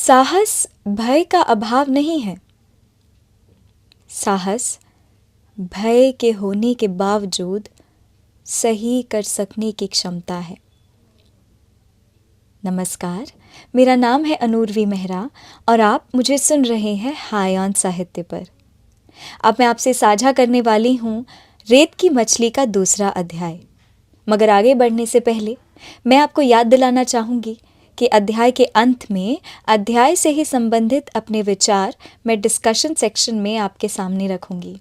साहस भय का अभाव नहीं है। साहस भय के होने के बावजूद सही कर सकने की क्षमता है। नमस्कार, मेरा नाम है अनूर्वी मेहरा और आप मुझे सुन रहे हैं हाय ऑन साहित्य पर। अब मैं आपसे साझा करने वाली हूँ रेत की मछली का दूसरा अध्याय। मगर आगे बढ़ने से पहले मैं आपको याद दिलाना चाहूँगी कि अध्याय के अंत में अध्याय से ही संबंधित अपने विचार मैं डिस्कशन सेक्शन में आपके सामने रखूँगी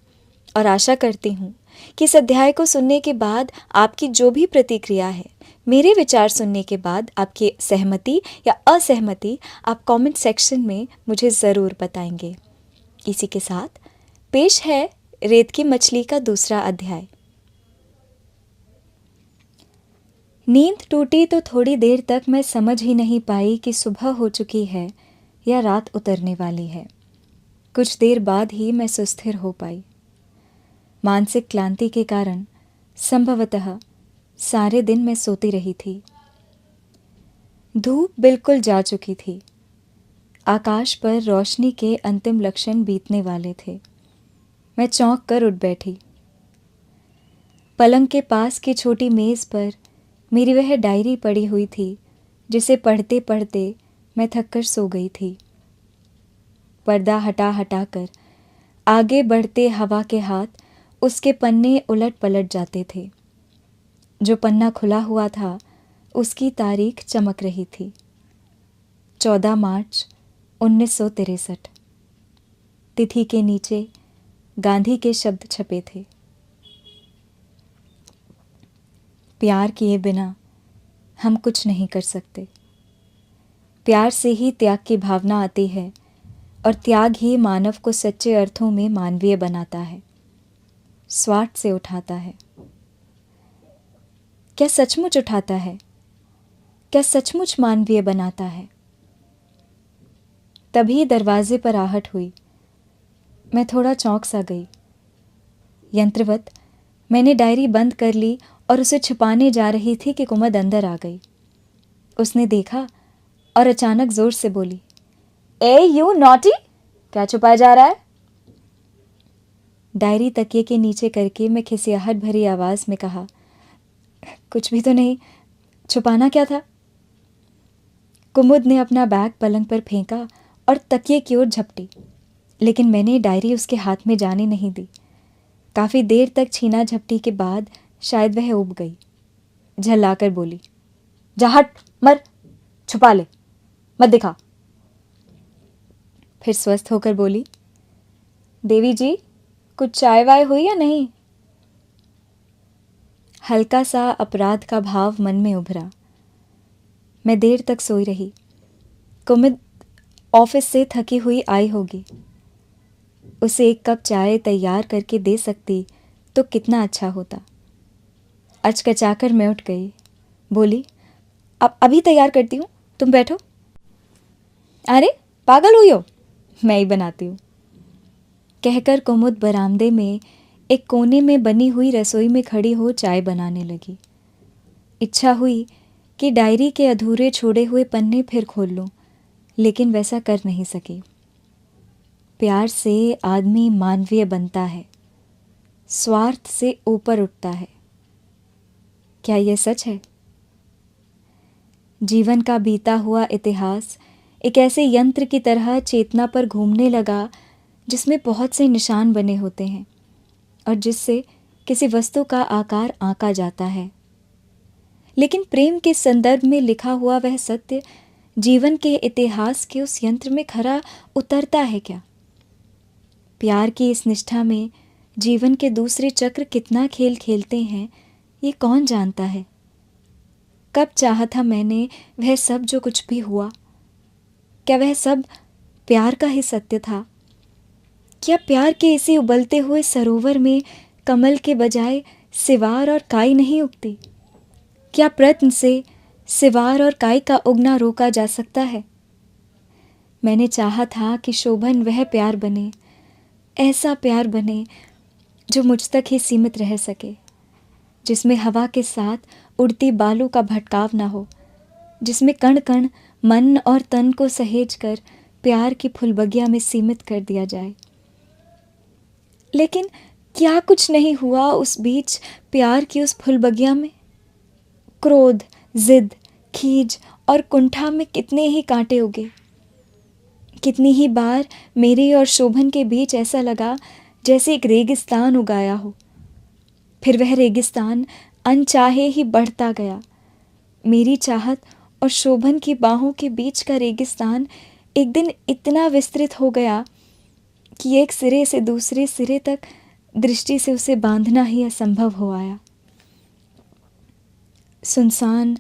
और आशा करती हूँ कि इस अध्याय को सुनने के बाद आपकी जो भी प्रतिक्रिया है, मेरे विचार सुनने के बाद आपकी सहमति या असहमति आप कमेंट सेक्शन में मुझे ज़रूर बताएंगे। इसी के साथ पेश है रेत की मछली का दूसरा अध्याय। नींद टूटी तो थोड़ी देर तक मैं समझ ही नहीं पाई कि सुबह हो चुकी है या रात उतरने वाली है। कुछ देर बाद ही मैं सुस्थिर हो पाई। मानसिक क्लांति के कारण संभवतः सारे दिन मैं सोती रही थी। धूप बिल्कुल जा चुकी थी। आकाश पर रोशनी के अंतिम लक्षण बीतने वाले थे। मैं चौंक कर उठ बैठी। पलंग के पास की छोटी मेज़ पर मेरी वह डायरी पड़ी हुई थी जिसे पढ़ते पढ़ते मैं थककर सो गई थी। पर्दा हटा हटा कर आगे बढ़ते हवा के हाथ उसके पन्ने उलट पलट जाते थे। जो पन्ना खुला हुआ था उसकी तारीख चमक रही थी, 14 मार्च 1963। तिथि के नीचे गांधी के शब्द छपे थे। प्यार किए बिना हम कुछ नहीं कर सकते। प्यार से ही त्याग की भावना आती है और त्याग ही मानव को सच्चे अर्थों में मानवीय बनाता है, स्वार्थ से उठाता है। क्या सचमुच उठाता है? क्या सचमुच मानवीय बनाता है? तभी दरवाजे पर आहट हुई। मैं थोड़ा चौंक सा गई। यंत्रवत मैंने डायरी बंद कर ली और उसे छुपाने जा रही थी कि कुमुद अंदर आ गई। उसने देखा और अचानक जोर से बोली, ए यू नॉटी, क्या छुपाया जा रहा है? डायरी तकिए के नीचे करके मैं खिसियाहट भरी आवाज में कहा, कुछ भी तो नहीं, छुपाना क्या था? कुमुद ने अपना बैग पलंग पर फेंका और तकिए की ओर झपटी, लेकिन मैंने डायरी उसके हाथ में जाने नहीं दी। काफी देर तक छीना झपटी के बाद शायद वह उब गई। झल्लाकर बोली, जा हट, मर, छुपा ले, मत दिखा। फिर स्वस्थ होकर बोली, देवी जी, कुछ चाय वाय हुई या नहीं? हल्का सा अपराध का भाव मन में उभरा। मैं देर तक सोई रही। कुमुद ऑफिस से थकी हुई आई होगी। उसे एक कप चाय तैयार करके दे सकती तो कितना अच्छा होता। अचकचाकर मैं उठ गई। बोली, अब अभी तैयार करती हूँ, तुम बैठो। अरे पागल हुई हो, मैं ही बनाती हूँ, कहकर कुमुद बरामदे में एक कोने में बनी हुई रसोई में खड़ी हो चाय बनाने लगी। इच्छा हुई कि डायरी के अधूरे छोड़े हुए पन्ने फिर खोल लूँ, लेकिन वैसा कर नहीं सकी। प्यार से आदमी मानवीय बनता है, स्वार्थ से ऊपर उठता है। क्या यह सच है? जीवन का बीता हुआ इतिहास एक ऐसे यंत्र की तरह चेतना पर घूमने लगा जिसमें बहुत से निशान बने होते हैं और जिससे किसी वस्तु का आकार आंका जाता है। लेकिन प्रेम के संदर्भ में लिखा हुआ वह सत्य जीवन के इतिहास के उस यंत्र में खरा उतरता है क्या? प्यार की इस निष्ठा में जीवन के दूसरे चक्र कितना खेल खेलते हैं, ये कौन जानता है? कब चाहा था मैंने वह सब जो कुछ भी हुआ? क्या वह सब प्यार का ही सत्य था? क्या प्यार के इसी उबलते हुए सरोवर में कमल के बजाय सिवार और काई नहीं उगती? क्या प्रयत्न से सिवार और काई का उगना रोका जा सकता है? मैंने चाहा था कि शोभन वह प्यार बने, ऐसा प्यार बने जो मुझ तक ही सीमित रह सके, जिसमें हवा के साथ उड़ती बालू का भटकाव ना हो, जिसमें कण कण मन और तन को सहेज कर प्यार की फुलबगिया में सीमित कर दिया जाए। लेकिन क्या कुछ नहीं हुआ उस बीच प्यार की उस फुलबगिया में? क्रोध, जिद, खीज और कुंठा में कितने ही कांटे उगे। कितनी ही बार मेरे और शोभन के बीच ऐसा लगा जैसे एक रेगिस्तान उगाया हो। फिर वह रेगिस्तान अनचाहे ही बढ़ता गया। मेरी चाहत और शोभन की बाहों के बीच का रेगिस्तान एक दिन इतना विस्तृत हो गया कि एक सिरे से दूसरे सिरे तक दृष्टि से उसे बांधना ही असंभव हो आया। सुनसान,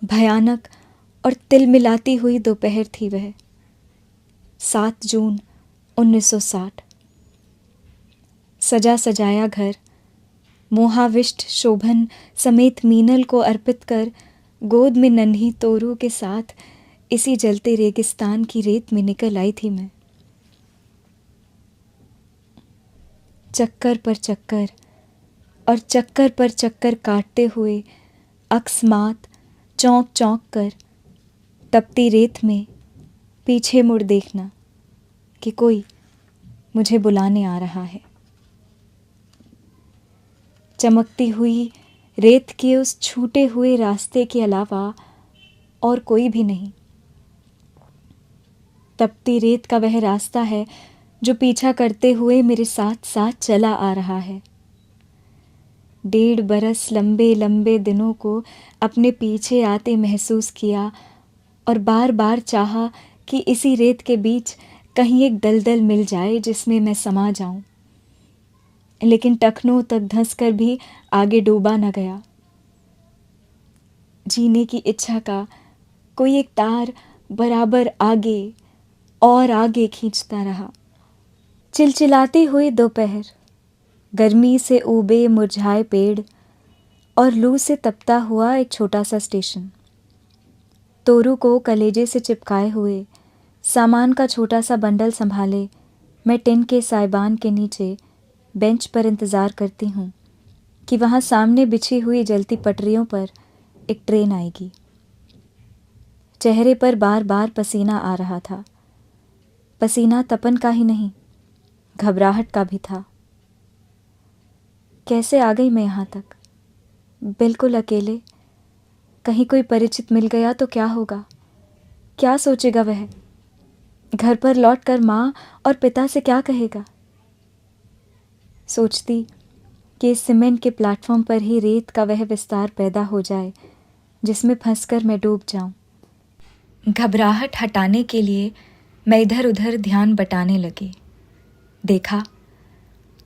भयानक और तिलमिलाती हुई दोपहर थी वह। 7 जून 1960। सजा सजाया घर, मोहाविष्ट शोभन समेत मीनल को अर्पित कर गोद में नन्ही तोरू के साथ इसी जलते रेगिस्तान की रेत में निकल आई थी मैं। चक्कर पर चक्कर और चक्कर पर चक्कर काटते हुए अकस्मात चौंक चौंक कर तपती रेत में पीछे मुड़ देखना कि कोई मुझे बुलाने आ रहा है। चमकती हुई रेत के उस छूटे हुए रास्ते के अलावा और कोई भी नहीं। तपती रेत का वह रास्ता है जो पीछा करते हुए मेरे साथ साथ चला आ रहा है। 1.5 बरस लंबे लंबे दिनों को अपने पीछे आते महसूस किया और बार बार चाहा कि इसी रेत के बीच कहीं एक दलदल मिल जाए जिसमें मैं समा जाऊं। लेकिन टखनों तक धंसकर भी आगे डूबा न गया। जीने की इच्छा का कोई एक तार बराबर आगे और आगे खींचता रहा। चिलचिलाती हुई दोपहर, गर्मी से ऊबे मुरझाए पेड़ और लू से तपता हुआ एक छोटा सा स्टेशन। तोरू को कलेजे से चिपकाए हुए सामान का छोटा सा बंडल संभाले मैं टिन के साइबान के नीचे बेंच पर इंतज़ार करती हूँ कि वहाँ सामने बिछी हुई जलती पटरियों पर एक ट्रेन आएगी। चेहरे पर बार बार पसीना आ रहा था। पसीना तपन का ही नहीं, घबराहट का भी था। कैसे आ गई मैं यहाँ तक, बिल्कुल अकेले? कहीं कोई परिचित मिल गया तो क्या होगा? क्या सोचेगा वह? घर पर लौटकर माँ और पिता से क्या कहेगा? सोचती कि इस सीमेंट के प्लेटफॉर्म पर ही रेत का वह विस्तार पैदा हो जाए जिसमें फंसकर मैं डूब जाऊं। घबराहट हटाने के लिए मैं इधर उधर ध्यान बटाने लगी। देखा,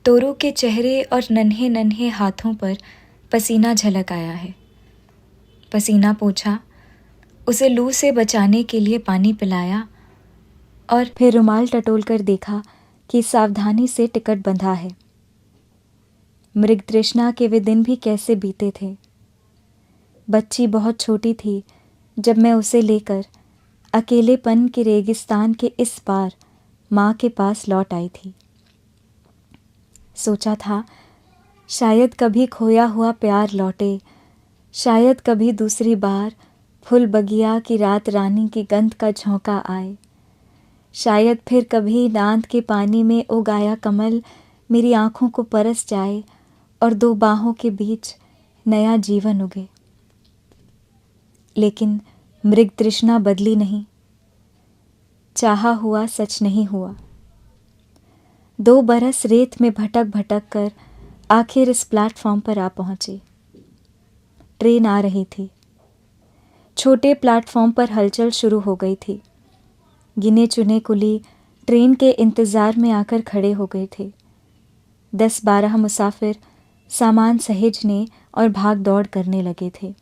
तोरू के चेहरे और नन्हे नन्हे हाथों पर पसीना झलक आया है। पसीना पोंछा, उसे लू से बचाने के लिए पानी पिलाया और फिर रुमाल टटोल कर देखा कि सावधानी से टिकट बंधा है। मृग तृष्णा के वे दिन भी कैसे बीते थे। बच्ची बहुत छोटी थी जब मैं उसे लेकर अकेलेपन के रेगिस्तान के इस पार माँ के पास लौट आई थी। सोचा था शायद कभी खोया हुआ प्यार लौटे, शायद कभी दूसरी बार फूल बगिया की रात रानी की गंध का झोंका आए, शायद फिर कभी नांद के पानी में उगाया कमल मेरी आँखों को परस जाए और 2 बाहों के बीच नया जीवन उगे। लेकिन मृग तृष्णा बदली नहीं। चाहा हुआ सच नहीं हुआ। 2 बरस रेत में भटक भटक कर आखिर इस प्लेटफॉर्म पर आ पहुंचे। ट्रेन आ रही थी। छोटे प्लेटफॉर्म पर हलचल शुरू हो गई थी। गिने चुने कुली ट्रेन के इंतज़ार में आकर खड़े हो गए थे। 10-12 मुसाफिर सामान सहेजने और भाग दौड़ करने लगे थे।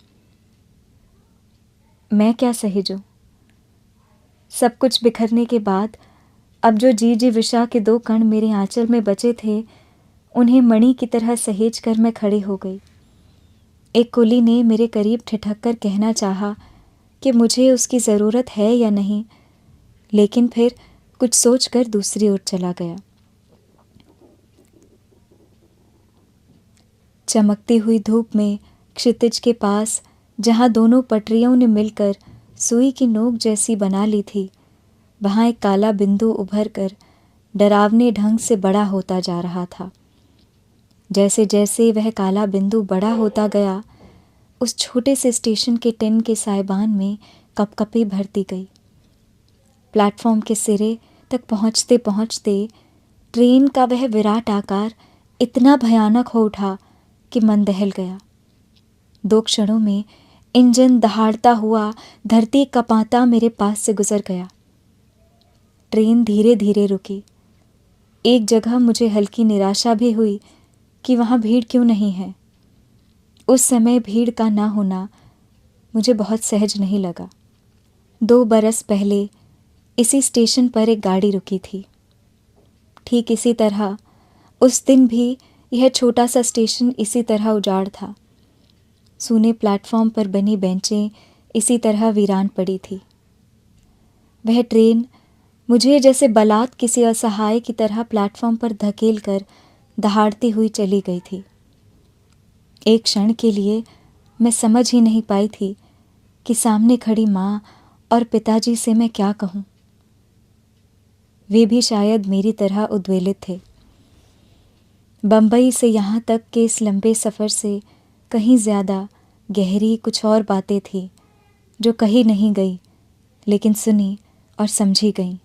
मैं क्या सहेजूं? सब कुछ बिखरने के बाद अब जो जी विशा के 2 कण मेरे आंचल में बचे थे, उन्हें मणि की तरह सहेज कर मैं खड़ी हो गई। एक कुली ने मेरे करीब ठिठक कर कहना चाहा कि मुझे उसकी ज़रूरत है या नहीं, लेकिन फिर कुछ सोचकर दूसरी ओर चला गया। चमकती हुई धूप में क्षितिज के पास, जहाँ दोनों पटरियों ने मिलकर सुई की नोक जैसी बना ली थी, वहाँ एक काला बिंदु उभर कर डरावने ढंग से बड़ा होता जा रहा था। जैसे जैसे वह काला बिंदु बड़ा होता गया, उस छोटे से स्टेशन के टिन के साइबान में कपकपी भरती गई। प्लेटफॉर्म के सिरे तक पहुँचते पहुँचते ट्रेन का वह विराट आकार इतना भयानक हो उठा कि मन दहल गया। 2 क्षणों में इंजन दहाड़ता हुआ धरती कपाता मेरे पास से गुजर गया। ट्रेन धीरे धीरे रुकी। एक जगह मुझे हल्की निराशा भी हुई कि वहाँ भीड़ क्यों नहीं है। उस समय भीड़ का ना होना मुझे बहुत सहज नहीं लगा। 2 बरस पहले इसी स्टेशन पर एक गाड़ी रुकी थी। ठीक इसी तरह उस दिन भी यह छोटा सा स्टेशन इसी तरह उजाड़ था। सूने प्लेटफॉर्म पर बनी बेंचें इसी तरह वीरान पड़ी थी। वह ट्रेन मुझे जैसे बलात् किसी असहाय की तरह प्लेटफॉर्म पर धकेल कर दहाड़ती हुई चली गई थी। एक क्षण के लिए मैं समझ ही नहीं पाई थी कि सामने खड़ी माँ और पिताजी से मैं क्या कहूँ। वे भी शायद मेरी तरह उद्वेलित थे। बम्बई से यहाँ तक के इस लंबे सफ़र से कहीं ज़्यादा गहरी कुछ और बातें थी जो कही नहीं गई, लेकिन सुनी और समझी गई।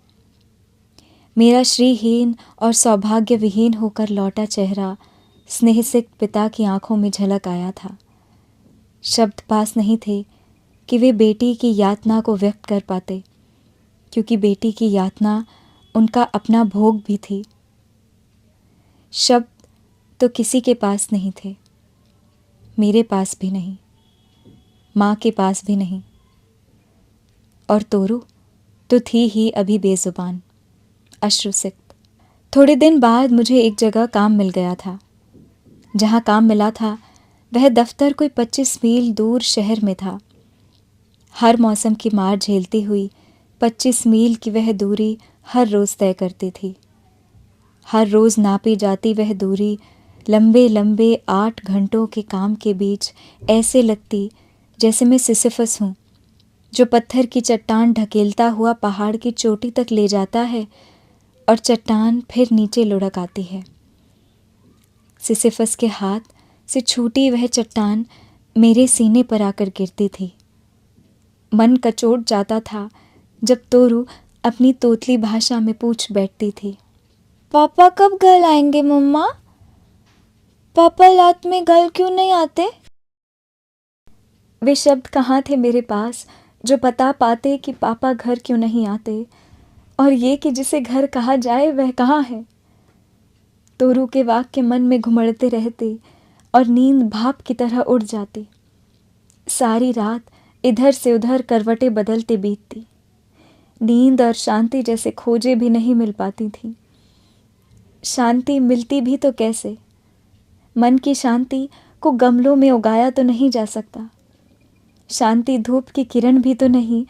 मेरा श्रीहीन और सौभाग्य विहीन होकर लौटा चेहरा स्नेहसिक्त पिता की आंखों में झलक आया था। शब्द पास नहीं थे कि वे बेटी की यातना को व्यक्त कर पाते, क्योंकि बेटी की यातना उनका अपना भोग भी थी। शब्द तो किसी के पास नहीं थे, मेरे पास भी नहीं, माँ के पास भी नहीं, और तोरू तो थी ही अभी बेजुबान, अश्रुसिक्त। थोड़े दिन बाद मुझे एक जगह काम मिल गया था। जहाँ काम मिला था वह दफ्तर कोई 25 मील दूर शहर में था। हर मौसम की मार झेलती हुई 25 मील की वह दूरी हर रोज़ तय करती थी। हर रोज़ नापी जाती वह दूरी लंबे लंबे 8 घंटों के काम के बीच ऐसे लगती जैसे मैं सिसिफस हूँ, जो पत्थर की चट्टान ढकेलता हुआ पहाड़ की चोटी तक ले जाता है और चट्टान फिर नीचे लुढ़क आती है। सिसिफस के हाथ से छूटी वह चट्टान मेरे सीने पर आकर गिरती थी। मन कचोट जाता था जब तोरू अपनी तोतली भाषा में पूछ बैठती थी, पापा कब घर आएंगे मम्मा? पापा रात में घर क्यों नहीं आते? वे शब्द कहाँ थे मेरे पास जो बता पाते कि पापा घर क्यों नहीं आते, और ये कि जिसे घर कहा जाए वह कहाँ है। तोरू के वाक्य मन में घुमड़ते रहते और नींद भाप की तरह उड़ जाती। सारी रात इधर से उधर करवटें बदलते बीतती। नींद और शांति जैसे खोजे भी नहीं मिल पाती थी। शांति मिलती भी तो कैसे? मन की शांति को गमलों में उगाया तो नहीं जा सकता। शांति धूप की किरण भी तो नहीं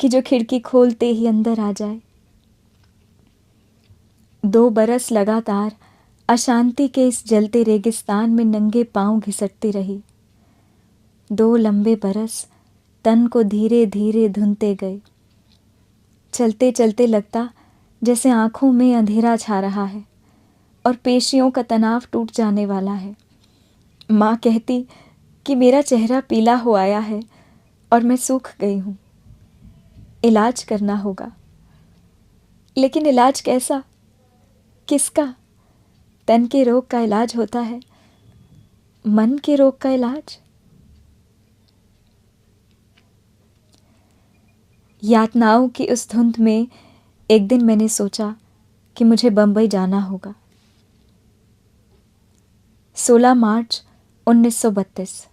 कि जो खिड़की खोलते ही अंदर आ जाए। 2 बरस लगातार अशांति के इस जलते रेगिस्तान में नंगे पांव घिसटती रही। 2 लंबे बरस तन को धीरे धीरे धुनते गए। चलते चलते लगता जैसे आंखों में अंधेरा छा रहा है और पेशियों का तनाव टूट जाने वाला है। माँ कहती कि मेरा चेहरा पीला हो आया है और मैं सूख गई हूँ। इलाज करना होगा। लेकिन इलाज कैसा? किसका? तन के रोग का इलाज होता है, मन के रोग का इलाज? यातनाओं की उस धुंध में एक दिन मैंने सोचा कि मुझे बंबई जाना होगा। 16 मार्च 1932।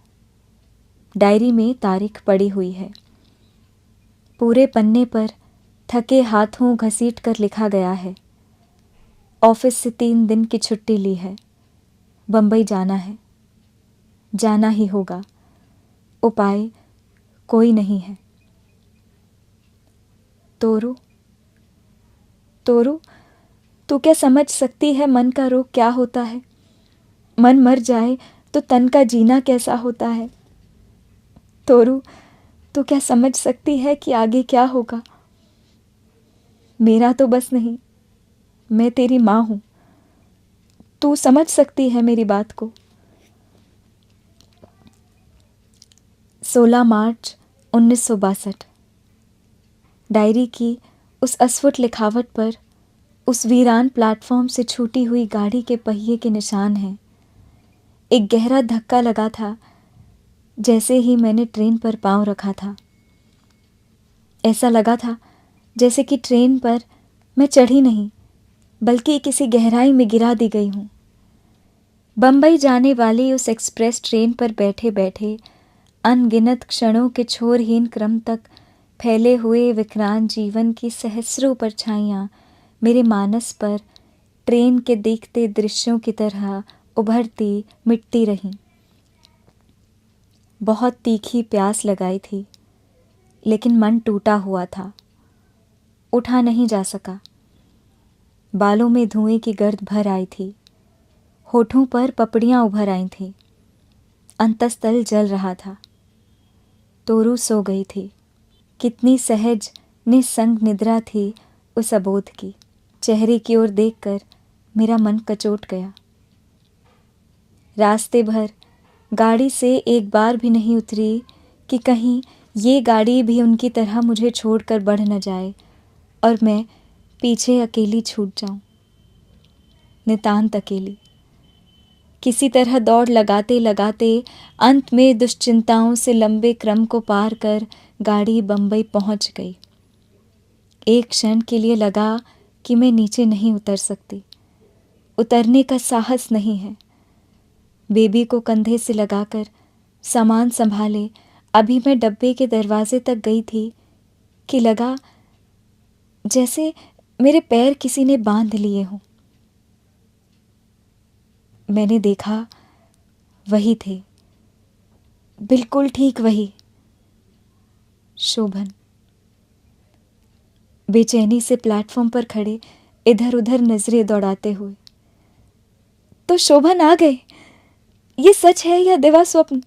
डायरी में तारीख पड़ी हुई है। पूरे पन्ने पर थके हाथों घसीट कर लिखा गया है, ऑफिस से 3 दिन की छुट्टी ली है, बंबई जाना है, जाना ही होगा, उपाय कोई नहीं है। तोरू, तोरू, तू क्या समझ सकती है मन का रोग क्या होता है? मन मर जाए तो तन का जीना कैसा होता है? तोरू, तू क्या समझ सकती है कि आगे क्या होगा? मेरा तो बस नहीं, मैं तेरी माँ हूँ, तू समझ सकती है मेरी बात को। 16 मार्च 1962। डायरी की उस अस्फुट लिखावट पर उस वीरान प्लेटफॉर्म से छूटी हुई गाड़ी के पहिए के निशान हैं। एक गहरा धक्का लगा था जैसे ही मैंने ट्रेन पर पाँव रखा था। ऐसा लगा था जैसे कि ट्रेन पर मैं चढ़ी नहीं, बल्कि किसी गहराई में गिरा दी गई हूँ। बम्बई जाने वाली उस एक्सप्रेस ट्रेन पर बैठे बैठे अनगिनत क्षणों के छोरहीन क्रम तक फैले हुए विक्रांत जीवन की सहस्रों परछाइयाँ मेरे मानस पर ट्रेन के देखते दृश्यों की तरह उभरती मिटती रहीं। बहुत तीखी प्यास लगाई थी, लेकिन मन टूटा हुआ था, उठा नहीं जा सका। बालों में धुएं की गर्द भर आई थी, होठों पर पपड़ियाँ उभर आई थीं, अंतस्तल जल रहा था। तोरू सो गई थी। कितनी सहज निस्संग निद्रा थी उस अबोध की। चेहरे की ओर देखकर मेरा मन कचोट गया। रास्ते भर गाड़ी से एक बार भी नहीं उतरी कि कहीं ये गाड़ी भी उनकी तरह मुझे छोड़कर बढ़ न जाए और मैं पीछे अकेली छूट जाऊं। नितांत अकेली। किसी तरह दौड़ लगाते लगाते अंत में दुश्चिंताओं से लंबे क्रम को पार कर गाड़ी बम्बई पहुंच गई। एक क्षण के लिए लगा कि मैं नीचे नहीं उतर सकती, उतरने का साहस नहीं है। बेबी को कंधे से लगाकर सामान संभाले अभी मैं डब्बे के दरवाजे तक गई थी कि लगा जैसे मेरे पैर किसी ने बांध लिए हों। मैंने देखा, वही थे, बिल्कुल ठीक वही, शोभन। बेचैनी से प्लेटफॉर्म पर खड़े इधर उधर नजरें दौड़ाते हुए। तो शोभन आ गए। ये सच है या दिवा स्वप्न?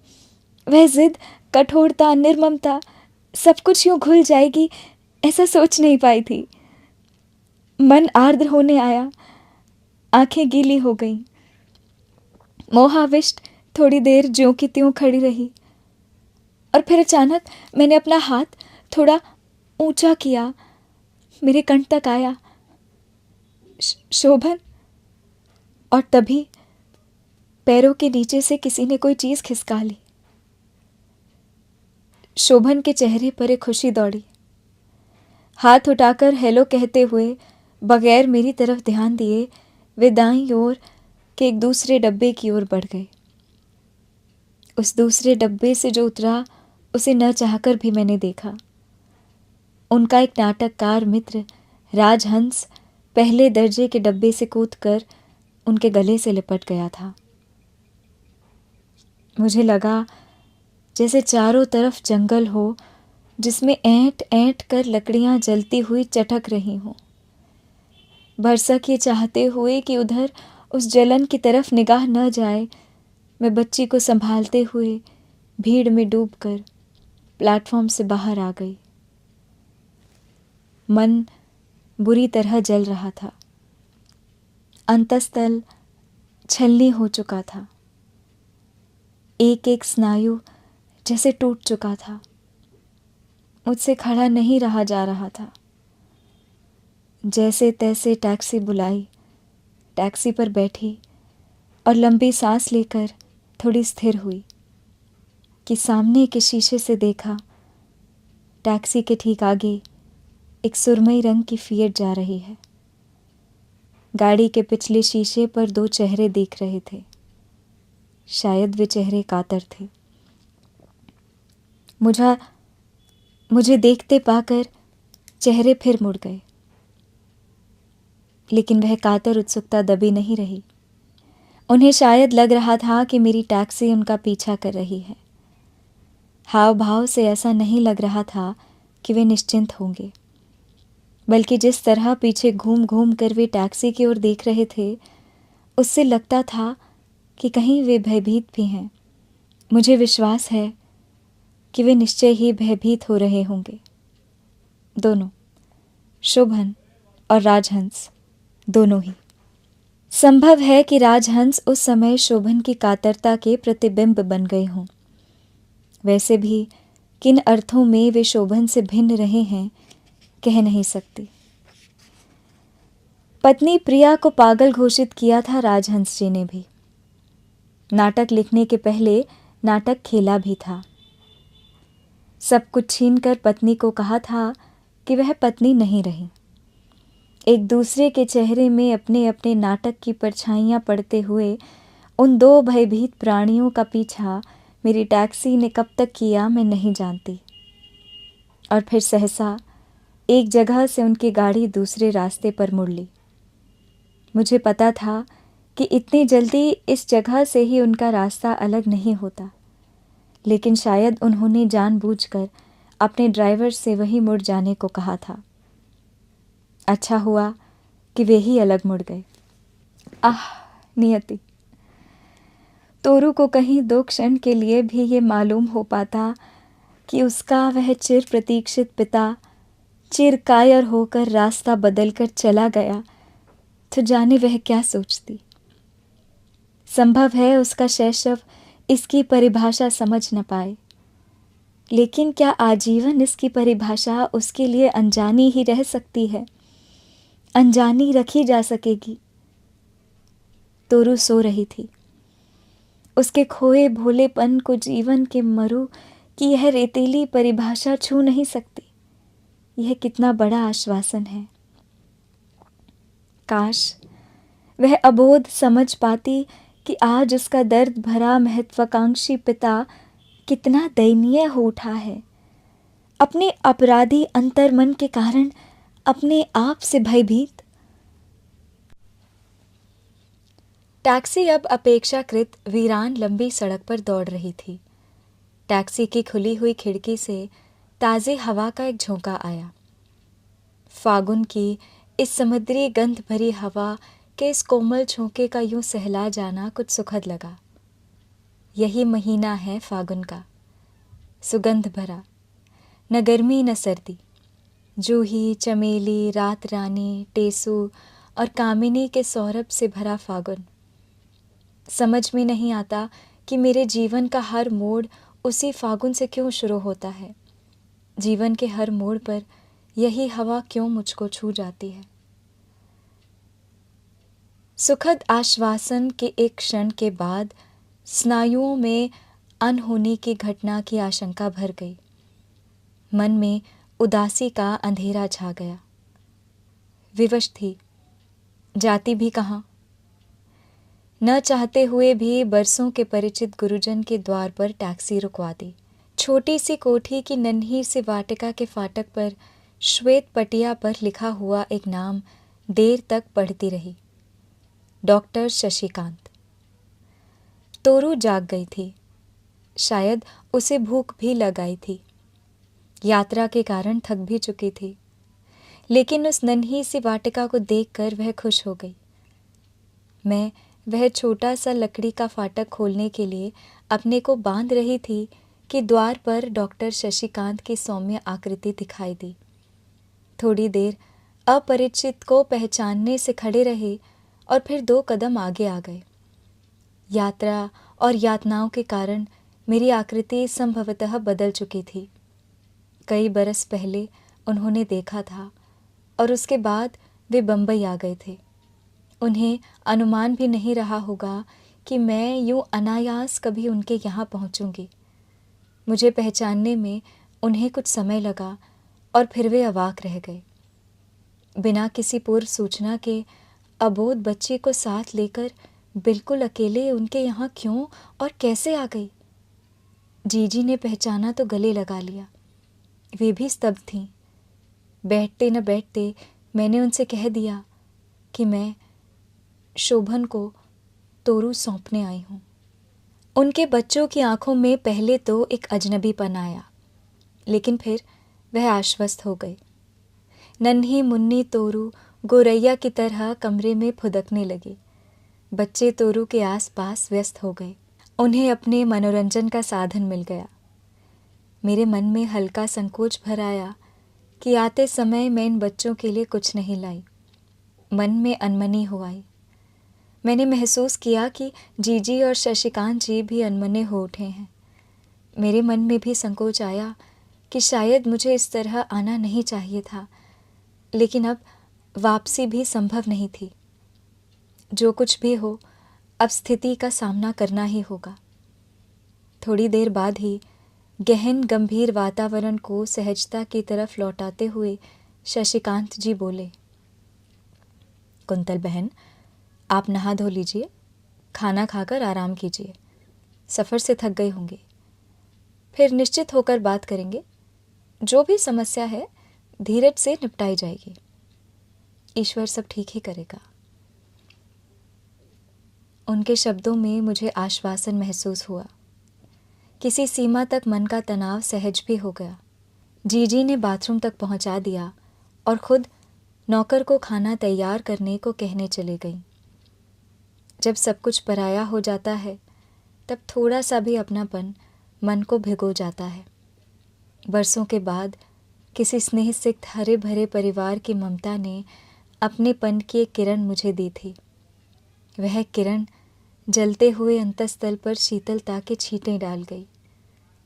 वह जिद, कठोरता, निर्ममता, सब कुछ यूं घुल जाएगी ऐसा सोच नहीं पाई थी। मन आर्द्र होने आया, आंखें गीली हो गईं। मोहाविष्ट थोड़ी देर ज्यों की त्यों खड़ी रही और फिर अचानक मैंने अपना हाथ थोड़ा ऊंचा किया, मेरे कंठ तक आया, शोभन। और तभी पैरों के नीचे से किसी ने कोई चीज खिसका ली। शोभन के चेहरे पर एक खुशी दौड़ी। हाथ उठाकर हेलो कहते हुए बगैर मेरी तरफ ध्यान दिए वे दाईं ओर के एक दूसरे डब्बे की ओर बढ़ गए। उस दूसरे डब्बे से जो उतरा उसे न चाहकर भी मैंने देखा। उनका एक नाटककार मित्र राजहंस पहले दर्जे के डब्बे से कूदकर उनके गले से लिपट गया था। मुझे लगा जैसे चारों तरफ जंगल हो जिसमें ऐंठ ऐंठ कर लकड़ियां जलती हुई चटक रही हों। भरसक ये चाहते हुए कि उधर उस जलन की तरफ निगाह न जाए, मैं बच्ची को संभालते हुए भीड़ में डूबकर प्लेटफॉर्म से बाहर आ गई। मन बुरी तरह जल रहा था। अंतस्तल छलनी हो चुका था। एक एक स्नायु जैसे टूट चुका था। मुझसे खड़ा नहीं रहा जा रहा था। जैसे तैसे टैक्सी बुलाई, टैक्सी पर बैठी और लंबी सांस लेकर थोड़ी स्थिर हुई कि सामने के शीशे से देखा, टैक्सी के ठीक आगे एक सुरमई रंग की फिएट जा रही है। गाड़ी के पिछले शीशे पर दो चेहरे दिख रहे थे। शायद वे चेहरे कातर थे। मुझे देखते पाकर चेहरे फिर मुड़ गए, लेकिन वह कातर उत्सुकता दबी नहीं रही। उन्हें शायद लग रहा था कि मेरी टैक्सी उनका पीछा कर रही है। हाव भाव से ऐसा नहीं लग रहा था कि वे निश्चिंत होंगे, बल्कि जिस तरह पीछे घूम घूम कर वे टैक्सी की ओर देख रहे थे, उससे लगता था कि कहीं वे भयभीत भी हैं। मुझे विश्वास है कि वे निश्चय ही भयभीत हो रहे होंगे। दोनों, शोभन और राजहंस, दोनों ही। संभव है कि राजहंस उस समय शोभन की कातरता के प्रतिबिंब बन गए हों। वैसे भी किन अर्थों में वे शोभन से भिन्न रहे हैं, कह नहीं सकती। पत्नी प्रिया को पागल घोषित किया था राजहंस जी ने भी। नाटक लिखने के पहले नाटक खेला भी था। सब कुछ छीनकर पत्नी को कहा था कि वह पत्नी नहीं रही। एक दूसरे के चेहरे में अपने अपने नाटक की परछाइयाँ पड़ते हुए उन दो भयभीत प्राणियों का पीछा मेरी टैक्सी ने कब तक किया मैं नहीं जानती। और फिर सहसा एक जगह से उनकी गाड़ी दूसरे रास्ते पर मुड़ ली। मुझे पता था कि इतनी जल्दी इस जगह से ही उनका रास्ता अलग नहीं होता, लेकिन शायद उन्होंने जानबूझकर अपने ड्राइवर से वहीं मुड़ जाने को कहा था। अच्छा हुआ कि वे ही अलग मुड़ गए। आह नियति! तोरू को कहीं 2 क्षण के लिए भी ये मालूम हो पाता कि उसका वह चिर प्रतीक्षित पिता चिरकायर होकर रास्ता बदलकर चला गया, तो जाने वह क्या सोचती। संभव है उसका शैशव इसकी परिभाषा समझ न पाए, लेकिन क्या आजीवन इसकी परिभाषा उसके लिए अनजानी ही रह सकती है, अनजानी रखी जा सकेगी। तोरू सो रही थी। उसके खोए भोलेपन को जीवन के मरु की यह रेतीली परिभाषा छू नहीं सकती। यह कितना बड़ा आश्वासन है। काश वह अबोध समझ पाती कि आज उसका दर्द भरा महत्वाकांक्षी पिता कितना दयनीय हो उठा है, अपने अपराधी अंतर्मन के कारण अपने आप से भयभीत। टैक्सी अब अपेक्षाकृत वीरान लंबी सड़क पर दौड़ रही थी। टैक्सी की खुली हुई खिड़की से ताज़ी हवा का एक झोंका आया। फागुन की इस समुद्री गंध भरी हवा के इस कोमल झोंके का यूं सहला जाना कुछ सुखद लगा। यही महीना है फागुन का, सुगंध भरा, न गर्मी न सर्दी, जूही, चमेली, रात रानी, टेसू और कामिनी के सौरभ से भरा फागुन। समझ में नहीं आता कि मेरे जीवन का हर मोड़ उसी फागुन से क्यों शुरू होता है। जीवन के हर मोड़ पर यही हवा क्यों मुझको छू जाती है। सुखद आश्वासन के एक क्षण के बाद स्नायुओं में अनहोनी की घटना की आशंका भर गई। मन में उदासी का अंधेरा छा गया। विवश थी, जाती भी कहाँ। न चाहते हुए भी बरसों के परिचित गुरुजन के द्वार पर टैक्सी रुकवा दी। छोटी सी कोठी की नन्ही सी वाटिका के फाटक पर श्वेत पटिया पर लिखा हुआ एक नाम देर तक पढ़ती रही, डॉक्टर शशिकांत। तोरू जाग गई थी। शायद उसे भूख भी लग आई थी। यात्रा के कारण थक भी चुकी थी, लेकिन उस नन्ही सी वाटिका को देखकर वह खुश हो गई। मैं वह छोटा सा लकड़ी का फाटक खोलने के लिए अपने को बांध रही थी कि द्वार पर डॉक्टर शशिकांत की सौम्य आकृति दिखाई दी। थोड़ी देर अपरिचित को पहचानने से खड़े रहे और फिर 2 कदम आगे आ गए। यात्रा और यातनाओं के कारण मेरी आकृति संभवतः बदल चुकी थी। कई बरस पहले उन्होंने देखा था और उसके बाद वे बम्बई आ गए थे। उन्हें अनुमान भी नहीं रहा होगा कि मैं यूं अनायास कभी उनके यहाँ पहुँचूंगी। मुझे पहचानने में उन्हें कुछ समय लगा और फिर वे अवाक रह गए। बिना किसी पूर्व सूचना के अबोध बच्चे को साथ लेकर बिल्कुल अकेले उनके यहाँ क्यों और कैसे आ गई। जीजी ने पहचाना तो गले लगा लिया। वे भी स्तब्ध थीं। बैठते न बैठते मैंने उनसे कह दिया कि मैं शोभन को तोरू सौंपने आई हूँ। उनके बच्चों की आंखों में पहले तो एक अजनबीपन आया, लेकिन फिर वह आश्वस्त हो गए। नन्ही मुन्नी तोरू गोरैया की तरह कमरे में फुदकने लगी। बच्चे तोरू के आसपास व्यस्त हो गए। उन्हें अपने मनोरंजन का साधन मिल गया। मेरे मन में हल्का संकोच भर आया कि आते समय मैं इन बच्चों के लिए कुछ नहीं लाई। मन में अनमनी हो आई। मैंने महसूस किया कि जीजी और शशिकांत जी भी अनमने हो उठे हैं। मेरे मन में भी संकोच आया कि शायद मुझे इस तरह आना नहीं चाहिए था, लेकिन अब वापसी भी संभव नहीं थी। जो कुछ भी हो, अब स्थिति का सामना करना ही होगा। थोड़ी देर बाद ही गहन गंभीर वातावरण को सहजता की तरफ लौटाते हुए शशिकांत जी बोले, कुंतल बहन, आप नहा धो लीजिए, खाना खाकर आराम कीजिए। सफ़र से थक गए होंगे। फिर निश्चित होकर बात करेंगे। जो भी समस्या है धीरज से निपटाई जाएगी। ईश्वर सब ठीक ही करेगा। उनके शब्दों में मुझे आश्वासन महसूस हुआ। किसी सीमा तक मन का तनाव सहज भी हो गया। जीजी ने बाथरूम तक पहुंचा दिया और खुद नौकर को खाना तैयार करने को कहने चली गई। जब सब कुछ पराया हो जाता है तब थोड़ा सा भी अपनापन मन को भिगो जाता है। बरसों के बाद किसी स्नेह सिक्त हरे भरे परिवार की ममता ने अपनेपन की एक किरण मुझे दी थी। वह किरण जलते हुए अंतस्तल पर शीतलता के छींटे डाल गई।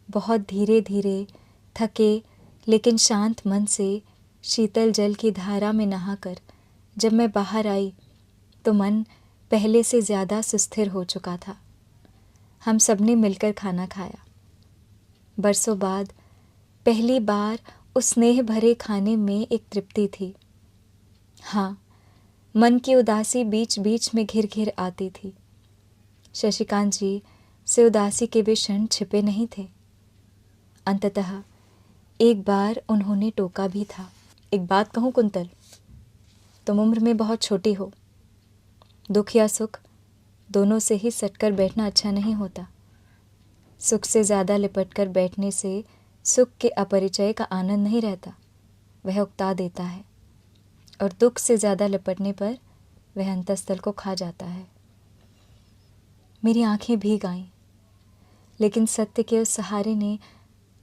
बहुत धीरे धीरे थके लेकिन शांत मन से शीतल जल की धारा में नहाकर जब मैं बाहर आई तो मन पहले से ज़्यादा सुस्थिर हो चुका था। हम सबने मिलकर खाना खाया। बरसों बाद पहली बार उस स्नेह भरे खाने में एक तृप्ति थी। हाँ, मन की उदासी बीच बीच में घिर घिर आती थी। शशिकांत जी से उदासी के भी क्षण छिपे नहीं थे। अंततः एक बार उन्होंने टोका भी था। एक बात कहूँ कुंतल, तुम उम्र में बहुत छोटी हो। दुख या सुख दोनों से ही सटकर बैठना अच्छा नहीं होता। सुख से ज़्यादा लिपट कर बैठने से सुख के अपरिचय का आनंद नहीं रहता, वह उकता देता है, और दुख से ज़्यादा लिपटने पर वह अंतस्तल को खा जाता है। मेरी आंखें भीग आईं, लेकिन सत्य के उस सहारे ने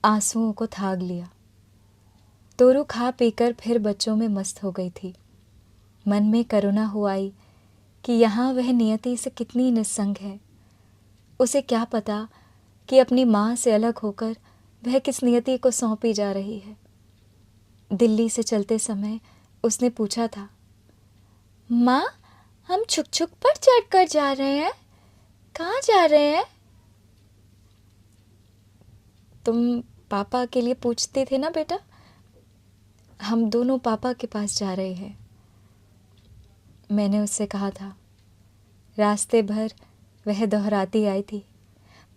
आंसुओं को थाग लिया। तोरू खा पीकर फिर बच्चों में मस्त हो गई थी। मन में करुणा हो आई कि यहाँ वह नियति से कितनी निस्संग है। उसे क्या पता कि अपनी माँ से अलग होकर वह किस नियति को सौंपी जा रही है। दिल्ली से चलते समय उसने पूछा था, माँ, हम छुक छुक पर चढ़कर जा रहे हैं, कहाँ जा रहे हैं? तुम पापा के लिए पूछते थे ना बेटा? हम दोनों पापा के पास जा रहे हैं, मैंने उससे कहा था। रास्ते भर वह दोहराती आई थी,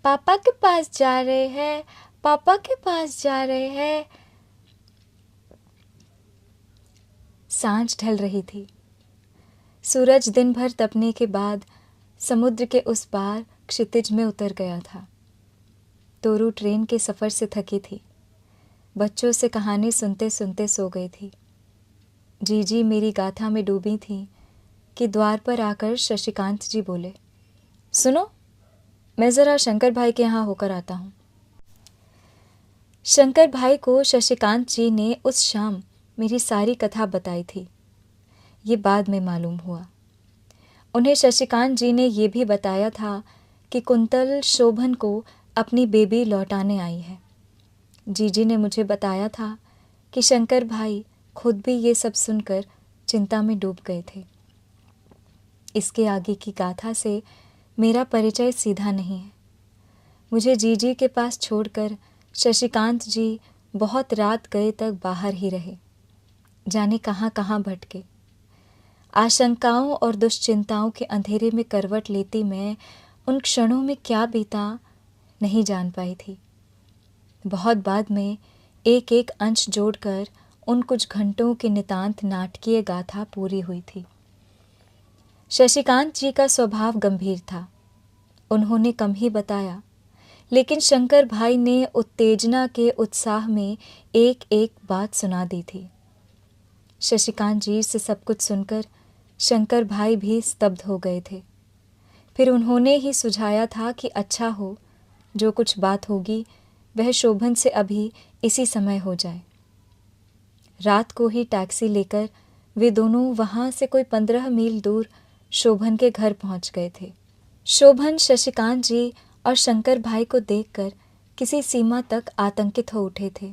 पापा के पास जा रहे हैं, पापा के पास जा रहे हैं। सांझ ढल रही थी। सूरज दिन भर तपने के बाद समुद्र के उस पार क्षितिज में उतर गया था। तोरू ट्रेन के सफ़र से थकी थी। बच्चों से कहानी सुनते सुनते सो गई थी। जीजी मेरी गाथा में डूबी थी कि द्वार पर आकर शशिकांत जी बोले, सुनो, मैं ज़रा शंकर भाई के यहाँ होकर आता हूँ। शंकर भाई को शशिकांत जी ने उस शाम मेरी सारी कथा बताई थी। ये बाद में मालूम हुआ। उन्हें शशिकांत जी ने ये भी बताया था कि कुंतल शोभन को अपनी बेबी लौटाने आई है। जीजी ने मुझे बताया था कि शंकर भाई खुद भी ये सब सुनकर चिंता में डूब गए थे। इसके आगे की गाथा से मेरा परिचय सीधा नहीं है। मुझे जीजी के पास छोड़कर शशिकांत जी बहुत रात गए तक बाहर ही रहे, जाने कहाँ कहाँ भटके। आशंकाओं और दुश्चिंताओं के अंधेरे में करवट लेती मैं उन क्षणों में क्या बीता नहीं जान पाई थी। बहुत बाद में एक एक अंश जोड़कर उन कुछ घंटों की नितांत नाटकीय गाथा पूरी हुई थी। शशिकांत जी का स्वभाव गंभीर था। उन्होंने कम ही बताया, लेकिन शंकर भाई ने उत्तेजना के उत्साह में एक एक बात सुना दी थी। शशिकांत जी से सब कुछ सुनकर शंकर भाई भी स्तब्ध हो गए थे। फिर उन्होंने ही सुझाया था कि अच्छा हो, जो कुछ बात होगी वह शोभन से अभी इसी समय हो जाए। रात को ही टैक्सी लेकर वे दोनों वहाँ से कोई 15 मील दूर शोभन के घर पहुँच गए थे। शोभन शशिकांत जी और शंकर भाई को देखकर किसी सीमा तक आतंकित हो उठे थे।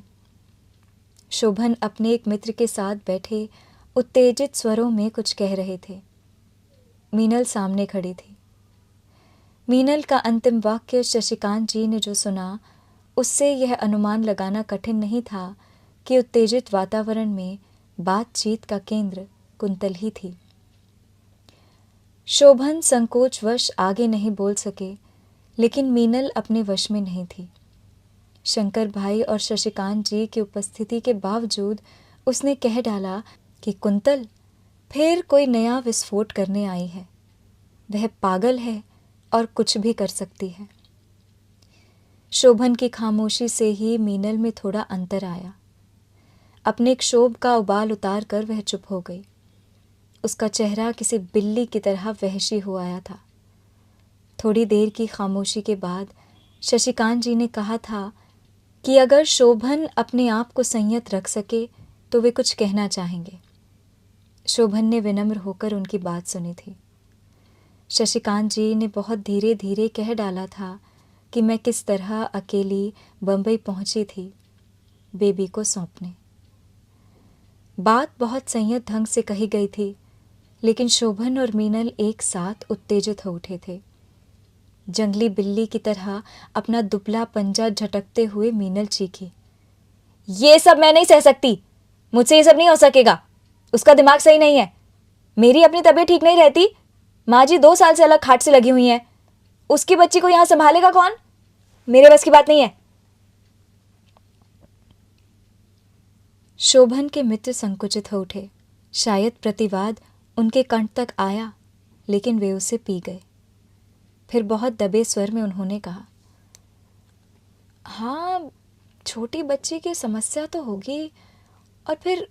शोभन अपने एक मित्र के साथ बैठे उत्तेजित स्वरों में कुछ कह रहे थे। मीनल सामने खड़ी थी। मीनल का अंतिम वाक्य शशिकांत जी ने जो सुना, उससे यह अनुमान लगाना कठिन नहीं था कि उत्तेजित वातावरण में बातचीत का केंद्र कुंतल ही थी। शोभन संकोचवश आगे नहीं बोल सके, लेकिन मीनल अपने वश में नहीं थी। शंकर भाई और शशिकांत जी की उपस्थिति के बावजूद उसने कह डाला कि कुंतल फिर कोई नया विस्फोट करने आई है। वह पागल है और कुछ भी कर सकती है। शोभन की खामोशी से ही मीनल में थोड़ा अंतर आया। अपने क्षोभ का उबाल उतार कर वह चुप हो गई। उसका चेहरा किसी बिल्ली की तरह वहशी हो आया था। थोड़ी देर की खामोशी के बाद शशिकांत जी ने कहा था कि अगर शोभन अपने आप को संयत रख सके तो वे कुछ कहना चाहेंगे। शोभन ने विनम्र होकर उनकी बात सुनी थी। शशिकांत जी ने बहुत धीरे धीरे कह डाला था कि मैं किस तरह अकेली बम्बई पहुंची थी बेबी को सौंपने। बात बहुत संयत ढंग से कही गई थी, लेकिन शोभन और मीनल एक साथ उत्तेजित हो उठे थे। जंगली बिल्ली की तरह अपना दुबला पंजा झटकते हुए मीनल चीखी, ये सब मैं नहीं सह सकती। मुझसे ये सब नहीं हो सकेगा। उसका दिमाग सही नहीं है। मेरी अपनी तबीयत ठीक नहीं रहती। माँ जी 2 साल से अलग खाट से लगी हुई हैं। उसकी बच्ची को यहां संभालेगा कौन? मेरे बस की बात नहीं है। शोभन के मित्र संकुचित हो उठे। शायद प्रतिवाद उनके कंठ तक आया, लेकिन वे उसे पी गए। फिर बहुत दबे स्वर में उन्होंने कहा, हाँ, छोटी बच्ची की समस्या तो होगी, और फिर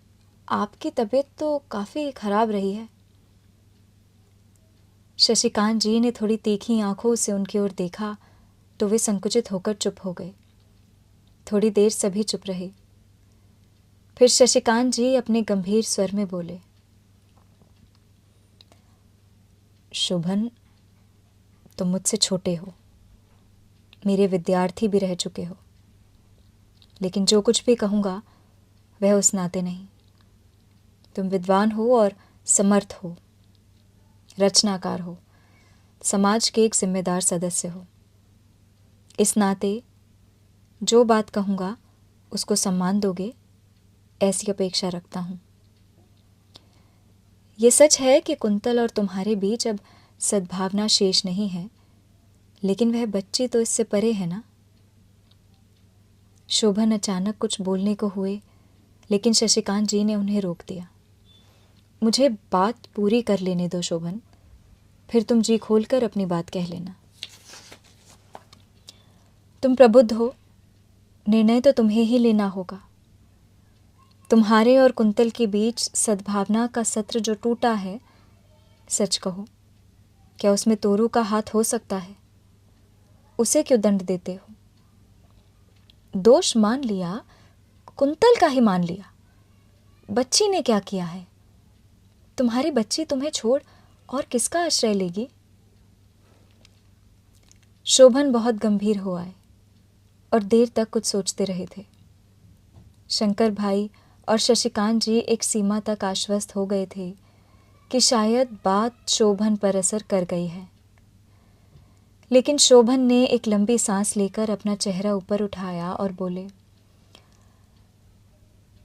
आपकी तबीयत तो काफ़ी खराब रही है। शशिकांत जी ने थोड़ी तीखी आंखों से उनकी ओर देखा तो वे संकुचित होकर चुप हो गए। थोड़ी देर सभी चुप रहे। फिर शशिकांत जी अपने गंभीर स्वर में बोले, शोभन, तुम मुझसे छोटे हो, मेरे विद्यार्थी भी रह चुके हो, लेकिन जो कुछ भी कहूँगा वह उस नाते नहीं। तुम विद्वान हो और समर्थ हो, रचनाकार हो, समाज के एक जिम्मेदार सदस्य हो। इस नाते जो बात कहूँगा उसको सम्मान दोगे, ऐसी अपेक्षा रखता हूँ। ये सच है कि कुंतल और तुम्हारे बीच अब सद्भावना शेष नहीं है, लेकिन वह बच्ची तो इससे परे है ना। शोभन अचानक कुछ बोलने को हुए, लेकिन शशिकांत जी ने उन्हें रोक दिया। मुझे बात पूरी कर लेने दो शोभन, फिर तुम जी खोलकर अपनी बात कह लेना। तुम प्रबुद्ध हो, निर्णय तो तुम्हें ही लेना होगा। तुम्हारे और कुंतल के बीच सद्भावना का सत्र जो टूटा है, सच कहो, क्या उसमें तोरू का हाथ हो सकता है? उसे क्यों दंड देते हो? दोष मान लिया, कुंतल का ही मान लिया। बच्ची ने क्या किया है? तुम्हारी बच्ची तुम्हें छोड़ और किसका आश्रय लेगी? शोभन बहुत गंभीर हो आए और देर तक कुछ सोचते रहे थे। शंकर भाई और शशिकांत जी एक सीमा तक आश्वस्त हो गए थे कि शायद बात शोभन पर असर कर गई है, लेकिन शोभन ने एक लंबी सांस लेकर अपना चेहरा ऊपर उठाया और बोले,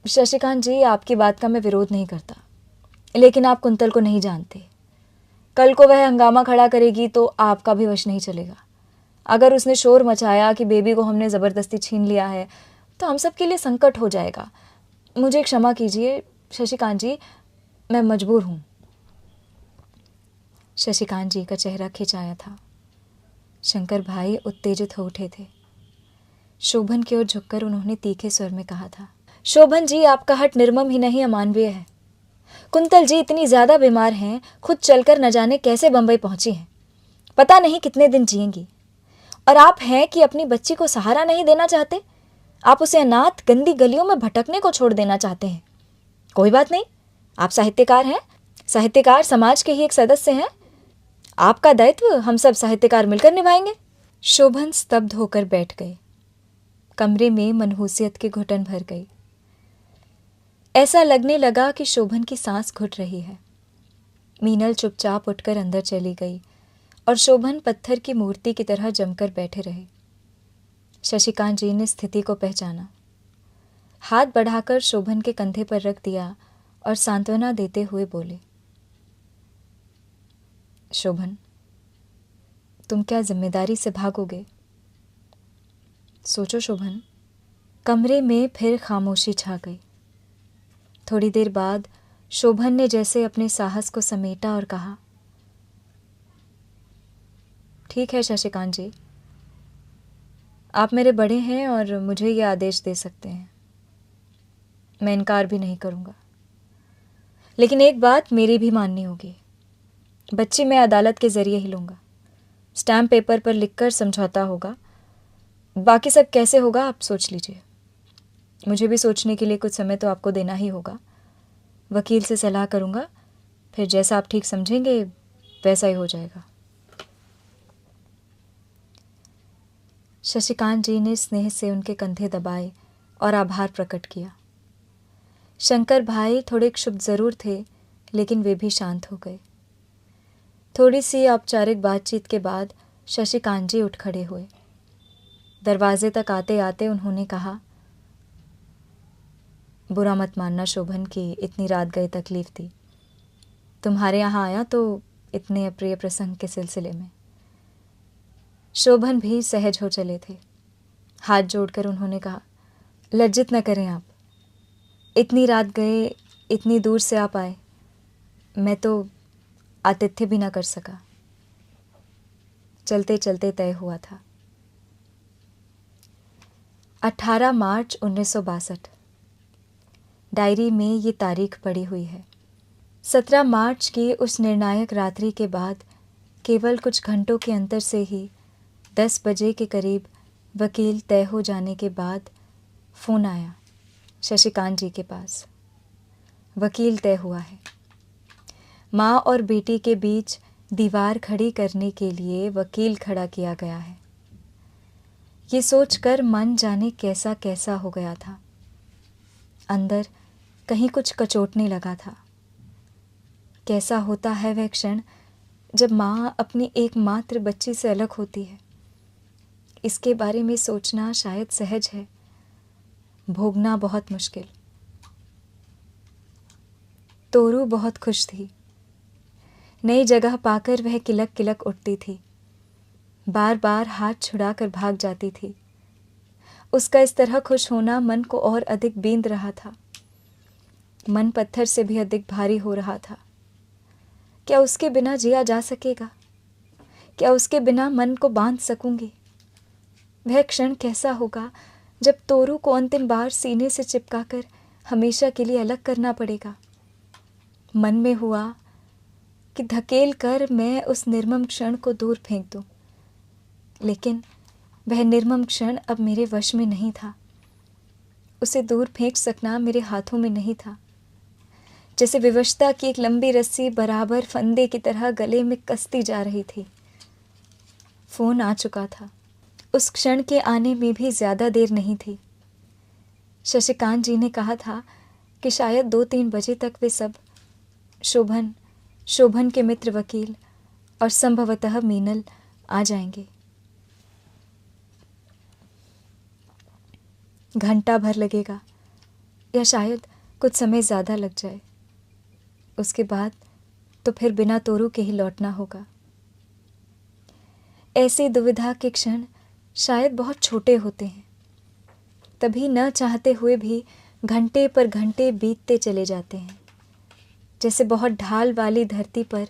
शशिकांत जी, आपकी बात का मैं विरोध नहीं करता, लेकिन आप कुंतल को नहीं जानते। कल को वह हंगामा खड़ा करेगी तो आपका भी वश नहीं चलेगा। अगर उसने शोर मचाया कि बेबी को हमने ज़बरदस्ती छीन लिया है, तो हम सब के लिए संकट हो जाएगा। मुझे क्षमा कीजिए शशिकांत जी, मैं मजबूर हूँ। शशिकांत जी का चेहरा खिंचाया था। शंकर भाई उत्तेजित हो उठे थे। शोभन की ओर झुककर उन्होंने तीखे स्वर में कहा था, शोभन जी, आपका हठ निर्मम ही नहीं अमानवीय है। कुंतल जी इतनी ज़्यादा बीमार हैं, खुद चलकर न जाने कैसे बंबई पहुंची हैं, पता नहीं कितने दिन जिएंगी। और आप हैं कि अपनी बच्ची को सहारा नहीं देना चाहते। आप उसे अनाथ गंदी गलियों में भटकने को छोड़ देना चाहते हैं। कोई बात नहीं, आप साहित्यकार हैं, साहित्यकार समाज के ही एक सदस्य हैं। आपका दायित्व हम सब साहित्यकार मिलकर निभाएंगे। शोभन स्तब्ध होकर बैठ गए। कमरे में मनहूसियत की घुटन भर गई। ऐसा लगने लगा कि शोभन की सांस घुट रही है। मीनल चुपचाप उठकर अंदर चली गई और शोभन पत्थर की मूर्ति की तरह जमकर बैठे रहे। शशिकांत जी ने स्थिति को पहचाना। हाथ बढ़ाकर शोभन के कंधे पर रख दिया और सांत्वना देते हुए बोले, शोभन, तुम क्या जिम्मेदारी से भागोगे? सोचो शोभन। कमरे में फिर खामोशी छा गई। थोड़ी देर बाद शोभन ने जैसे अपने साहस को समेटा और कहा, ठीक है शशिकांत जी, आप मेरे बड़े हैं और मुझे ये आदेश दे सकते हैं। मैं इनकार भी नहीं करूँगा। लेकिन एक बात मेरी भी माननी होगी। बच्ची मैं अदालत के ज़रिए ही लूँगा। स्टैम्प पेपर पर लिखकर समझौता होगा। बाकी सब कैसे होगा आप सोच लीजिए। मुझे भी सोचने के लिए कुछ समय तो आपको देना ही होगा। वकील से सलाह करूँगा, फिर जैसा आप ठीक समझेंगे वैसा ही हो जाएगा। शशिकांत जी ने स्नेह से उनके कंधे दबाए और आभार प्रकट किया। शंकर भाई थोड़े क्षुब्ध ज़रूर थे, लेकिन वे भी शांत हो गए। थोड़ी सी औपचारिक बातचीत के बाद शशिकांत जी उठ खड़े हुए। दरवाजे तक आते आते उन्होंने कहा, बुरा मत मानना शोभन की इतनी रात गए तकलीफ दी। तुम्हारे यहाँ आया तो इतने अप्रिय प्रसंग के सिलसिले में। शोभन भी सहज हो चले थे। हाथ जोड़कर उन्होंने कहा, लज्जित न करें आप। इतनी रात गए, इतनी दूर से आप आए, मैं तो आतिथ्य भी ना कर सका। चलते चलते तय हुआ था। 18 मार्च 1962। डायरी में ये तारीख पड़ी हुई है। 17 मार्च की उस निर्णायक रात्रि के बाद केवल कुछ घंटों के अंतर से ही 10 बजे के करीब वकील तय हो जाने के बाद फ़ोन आया शशिकांत जी के पास। वकील तय हुआ है। माँ और बेटी के बीच दीवार खड़ी करने के लिए वकील खड़ा किया गया है। ये सोचकर मन जाने कैसा कैसा हो गया था। अंदर कहीं कुछ कचोटने लगा था। कैसा होता है वह क्षण जब माँ अपनी एकमात्र बच्ची से अलग होती है। इसके बारे में सोचना शायद सहज है, भोगना बहुत मुश्किल। तोरू बहुत खुश थी। नई जगह पाकर वह किलक किलक उठती थी। बार बार हाथ छुड़ाकर भाग जाती थी। उसका इस तरह खुश होना मन को और अधिक बींध रहा था। मन पत्थर से भी अधिक भारी हो रहा था। क्या उसके बिना जिया जा सकेगा? क्या उसके बिना मन को बांध सकूंगी? वह क्षण कैसा होगा जब तोरू को अंतिम बार सीने से चिपकाकर हमेशा के लिए अलग करना पड़ेगा। मन में हुआ कि धकेल कर मैं उस निर्मम क्षण को दूर फेंक दूं, लेकिन वह निर्मम क्षण अब मेरे वश में नहीं था। उसे दूर फेंक सकना मेरे हाथों में नहीं था। जैसे विवशता की एक लंबी रस्सी बराबर फंदे की तरह गले में कसती जा रही थी। फोन आ चुका था। उस क्षण के आने में भी ज्यादा देर नहीं थी। शशिकांत जी ने कहा था कि शायद 2-3 बजे तक वे सब, शोभन के मित्र वकील और संभवतः मीनल आ जाएंगे। घंटा भर लगेगा या शायद कुछ समय ज़्यादा लग जाए। उसके बाद तो फिर बिना तोरू के ही लौटना होगा। ऐसी दुविधा के क्षण शायद बहुत छोटे होते हैं, तभी न चाहते हुए भी घंटे पर घंटे बीतते चले जाते हैं। जैसे बहुत ढाल वाली धरती पर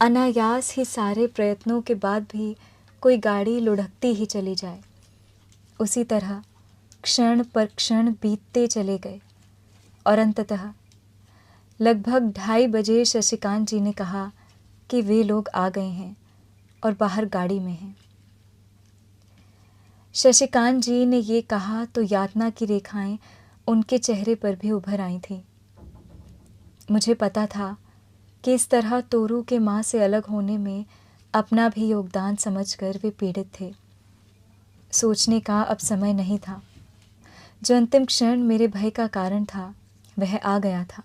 अनायास ही सारे प्रयत्नों के बाद भी कोई गाड़ी लुढ़कती ही चली जाए, उसी तरह क्षण पर क्षण बीतते चले गए और अंततः लगभग 2:30 बजे शशिकांत जी ने कहा कि वे लोग आ गए हैं और बाहर गाड़ी में हैं। शशिकांत जी ने ये कहा तो यातना की रेखाएं उनके चेहरे पर भी उभर आई थीं। मुझे पता था कि इस तरह तोरू के माँ से अलग होने में अपना भी योगदान समझकर वे पीड़ित थे। सोचने का अब समय नहीं था। जो अंतिम क्षण मेरे भय का कारण था वह आ गया था।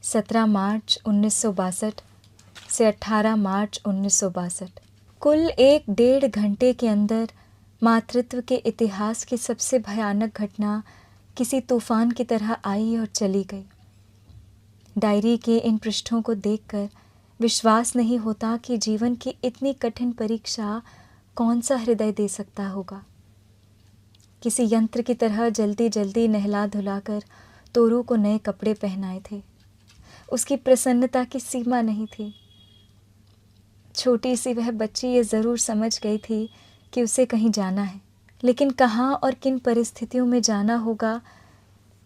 17 मार्च 1962 से 18 मार्च 1962। कुल 1-1.5 घंटे के अंदर मातृत्व के इतिहास की सबसे भयानक घटना किसी तूफान की तरह आई और चली गई। डायरी के इन पृष्ठों को देखकर विश्वास नहीं होता कि जीवन की इतनी कठिन परीक्षा कौन सा हृदय दे सकता होगा। किसी यंत्र की तरह जल्दी जल्दी नहला धुलाकर तोरू को नए कपड़े पहनाए थे। उसकी प्रसन्नता की सीमा नहीं थी। छोटी सी वह बच्ची ये ज़रूर समझ गई थी कि उसे कहीं जाना है, लेकिन कहाँ और किन परिस्थितियों में जाना होगा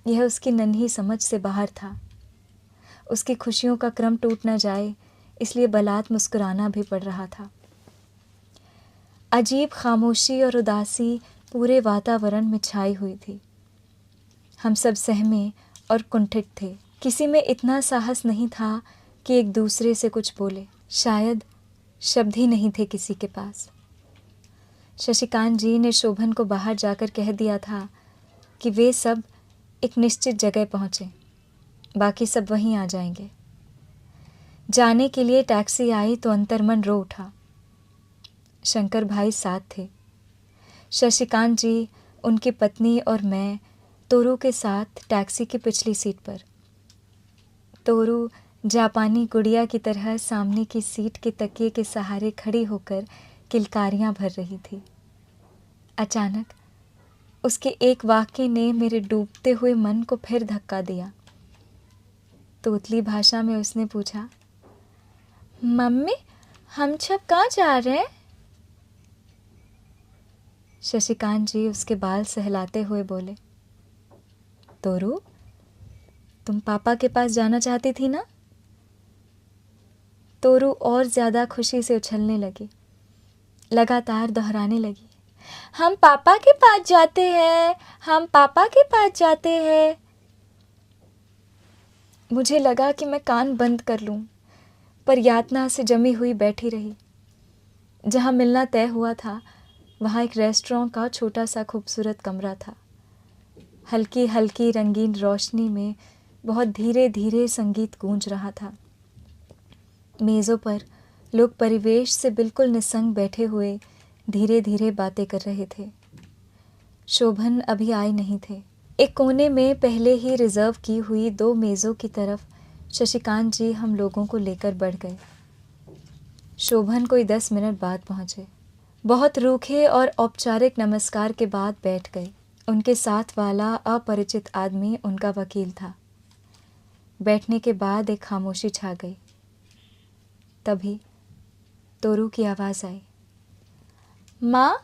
यह उसकी नन्ही समझ से बाहर था। उसकी खुशियों का क्रम टूट न जाए इसलिए बलात् मुस्कुराना भी पड़ रहा था। अजीब खामोशी और उदासी पूरे वातावरण में छाई हुई थी। हम सब सहमे और कुंठित थे। किसी में इतना साहस नहीं था कि एक दूसरे से कुछ बोले। शायद शब्द ही नहीं थे किसी के पास। शशिकांत जी ने शोभन को बाहर जाकर कह दिया था कि वे सब एक निश्चित जगह पहुँचे, बाकी सब वहीं आ जाएंगे। जाने के लिए टैक्सी आई तो अंतर्मन रो उठा। शंकर भाई साथ थे। शशिकांत जी, उनकी पत्नी और मैं तोरू के साथ टैक्सी की पिछली सीट पर। तोरू जापानी गुड़िया की तरह सामने की सीट के तकिए के सहारे खड़ी होकर किलकारियां भर रही थी। अचानक उसके एक वाक्य ने मेरे डूबते हुए मन को फिर धक्का दिया। तोतली भाषा में उसने पूछा, मम्मी, हम सब कहाँ जा रहे हैं? शशिकांत जी उसके बाल सहलाते हुए बोले, तोरू, तुम पापा के पास जाना चाहती थी ना? तोरू और ज़्यादा खुशी से उछलने लगी, लगातार दोहराने लगी, हम पापा के पास जाते हैं, हम पापा के पास जाते हैं। मुझे लगा कि मैं कान बंद कर लूं, पर यातना से जमी हुई बैठी रही। जहां मिलना तय हुआ था वहां एक रेस्टोरेंट का छोटा सा खूबसूरत कमरा था। हल्की हल्की रंगीन रोशनी में बहुत धीरे धीरे संगीत गूंज रहा था। मेज़ों पर लोग परिवेश से बिल्कुल निस्संग बैठे हुए धीरे धीरे बातें कर रहे थे। शोभन अभी आए नहीं थे। एक कोने में पहले ही रिजर्व की हुई 2 मेज़ों की तरफ शशिकांत जी हम लोगों को लेकर बढ़ गए। शोभन कोई 10 मिनट बाद पहुंचे। बहुत रूखे और औपचारिक नमस्कार के बाद बैठ गए। उनके साथ वाला अपरिचित आदमी उनका वकील था। बैठने के बाद एक खामोशी छा गई। तभी तोरू की आवाज़ आई, माँ,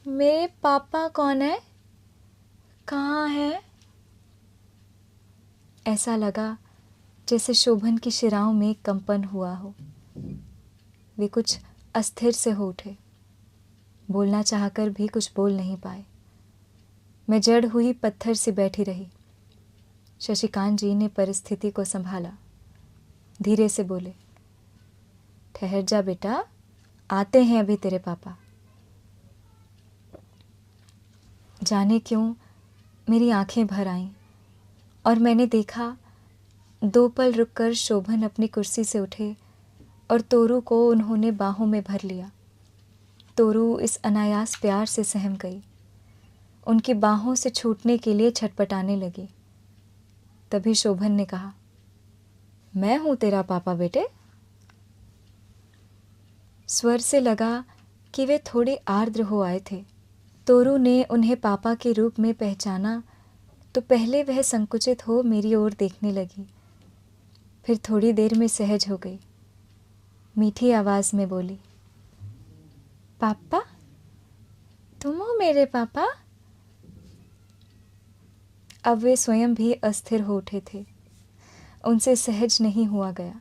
मेरे पापा कौन है? कहाँ है? ऐसा लगा जैसे शोभन की शिराओं में कंपन हुआ हो। वे कुछ अस्थिर से हो उठे। बोलना चाहकर भी कुछ बोल नहीं पाए। मैं जड़ हुई पत्थर से बैठी रही। शशिकांत जी ने परिस्थिति को संभाला। धीरे से बोले, ठहर जा बेटा, आते हैं अभी तेरे पापा। जाने क्यों मेरी आंखें भर आईं और मैंने देखा 2 पल रुककर शोभन अपनी कुर्सी से उठे और तोरू को उन्होंने बाहों में भर लिया। तोरू इस अनायास प्यार से सहम गई। उनकी बाहों से छूटने के लिए छटपटाने लगी। तभी शोभन ने कहा, मैं हूं तेरा पापा बेटे। स्वर से लगा कि वे थोड़े आर्द्र हो आए थे। तोरू ने उन्हें पापा के रूप में पहचाना तो पहले वह संकुचित हो मेरी ओर देखने लगी, फिर थोड़ी देर में सहज हो गई। मीठी आवाज में बोली, पापा, तुम हो मेरे पापा? अब वे स्वयं भी अस्थिर हो उठे थे। उनसे सहज नहीं हुआ गया।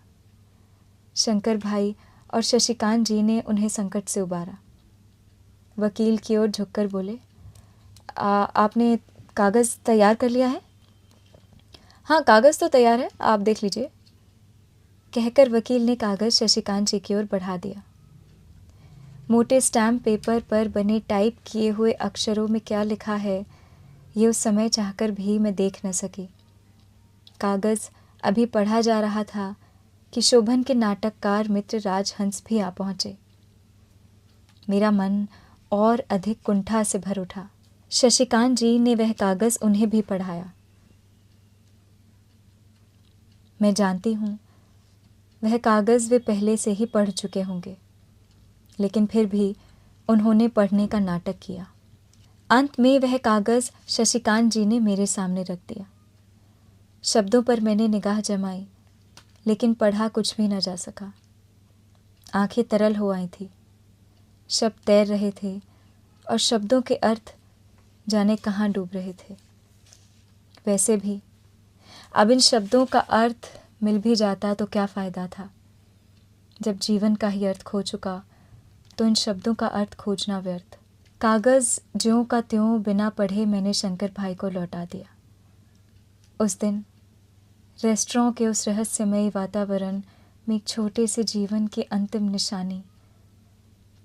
शंकर भाई और शशिकांत जी ने उन्हें संकट से उबारा। वकील की ओर झुककर बोले, आपने कागज़ तैयार कर लिया है? हाँ, कागज़ तो तैयार है, आप देख लीजिए, कहकर वकील ने कागज़ शशिकांत जी की ओर बढ़ा दिया। मोटे स्टैम्प पेपर पर बने टाइप किए हुए अक्षरों में क्या लिखा है, ये उस समय चाहकर भी मैं देख न सकी। कागज़ अभी पढ़ा जा रहा था कि शोभन के नाटककार मित्र राजहंस भी आ पहुँचे। मेरा मन और अधिक कुंठा से भर उठा। शशिकांत जी ने वह कागज़ उन्हें भी पढ़ाया। मैं जानती हूँ वह कागज़ वे पहले से ही पढ़ चुके होंगे, लेकिन फिर भी उन्होंने पढ़ने का नाटक किया। अंत में वह कागज़ शशिकांत जी ने मेरे सामने रख दिया। शब्दों पर मैंने निगाह जमाई, लेकिन पढ़ा कुछ भी न जा सका। आंखें तरल हो आई थी, शब्द तैर रहे थे और शब्दों के अर्थ जाने कहाँ डूब रहे थे। वैसे भी अब इन शब्दों का अर्थ मिल भी जाता तो क्या फ़ायदा था। जब जीवन का ही अर्थ खो चुका तो इन शब्दों का अर्थ खोजना व्यर्थ। कागज़ ज्यों का त्यों बिना पढ़े मैंने शंकर भाई को लौटा दिया। उस दिन रेस्टोरेंट के उस रहस्यमयी वातावरण में एक छोटे से जीवन की अंतिम निशानी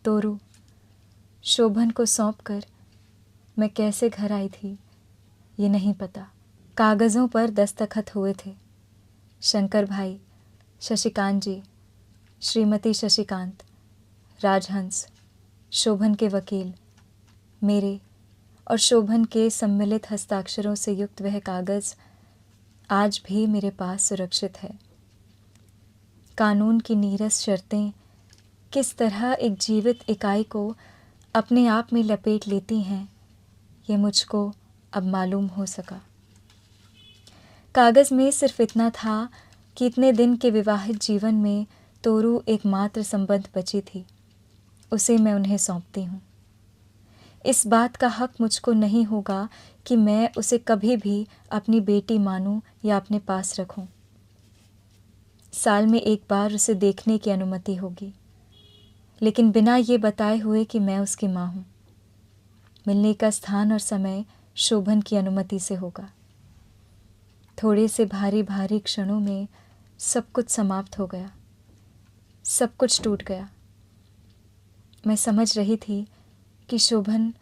तोरू शोभन को सौंपकर मैं कैसे घर आई थी ये नहीं पता। कागज़ों पर दस्तखत हुए थे। शंकर भाई, शशिकांत जी, श्रीमती शशिकांत, राजहंस, शोभन के वकील, मेरे और शोभन के सम्मिलित हस्ताक्षरों से युक्त वह कागज़ आज भी मेरे पास सुरक्षित है। कानून की नीरस शर्तें किस तरह एक जीवित इकाई को अपने आप में लपेट लेती हैं, ये मुझको अब मालूम हो सका। कागज़ में सिर्फ इतना था कि इतने दिन के विवाहित जीवन में तोरू एकमात्र संबंध बची थी, उसे मैं उन्हें सौंपती हूँ। इस बात का हक मुझको नहीं होगा कि मैं उसे कभी भी अपनी बेटी मानूं या अपने पास रखूं। साल में एक बार उसे देखने की अनुमति होगी, लेकिन बिना ये बताए हुए कि मैं उसकी माँ हूँ। मिलने का स्थान और समय शोभन की अनुमति से होगा। थोड़े से भारी भारी क्षणों में सब कुछ समाप्त हो गया, सब कुछ टूट गया। मैं समझ रही थी कि शोभन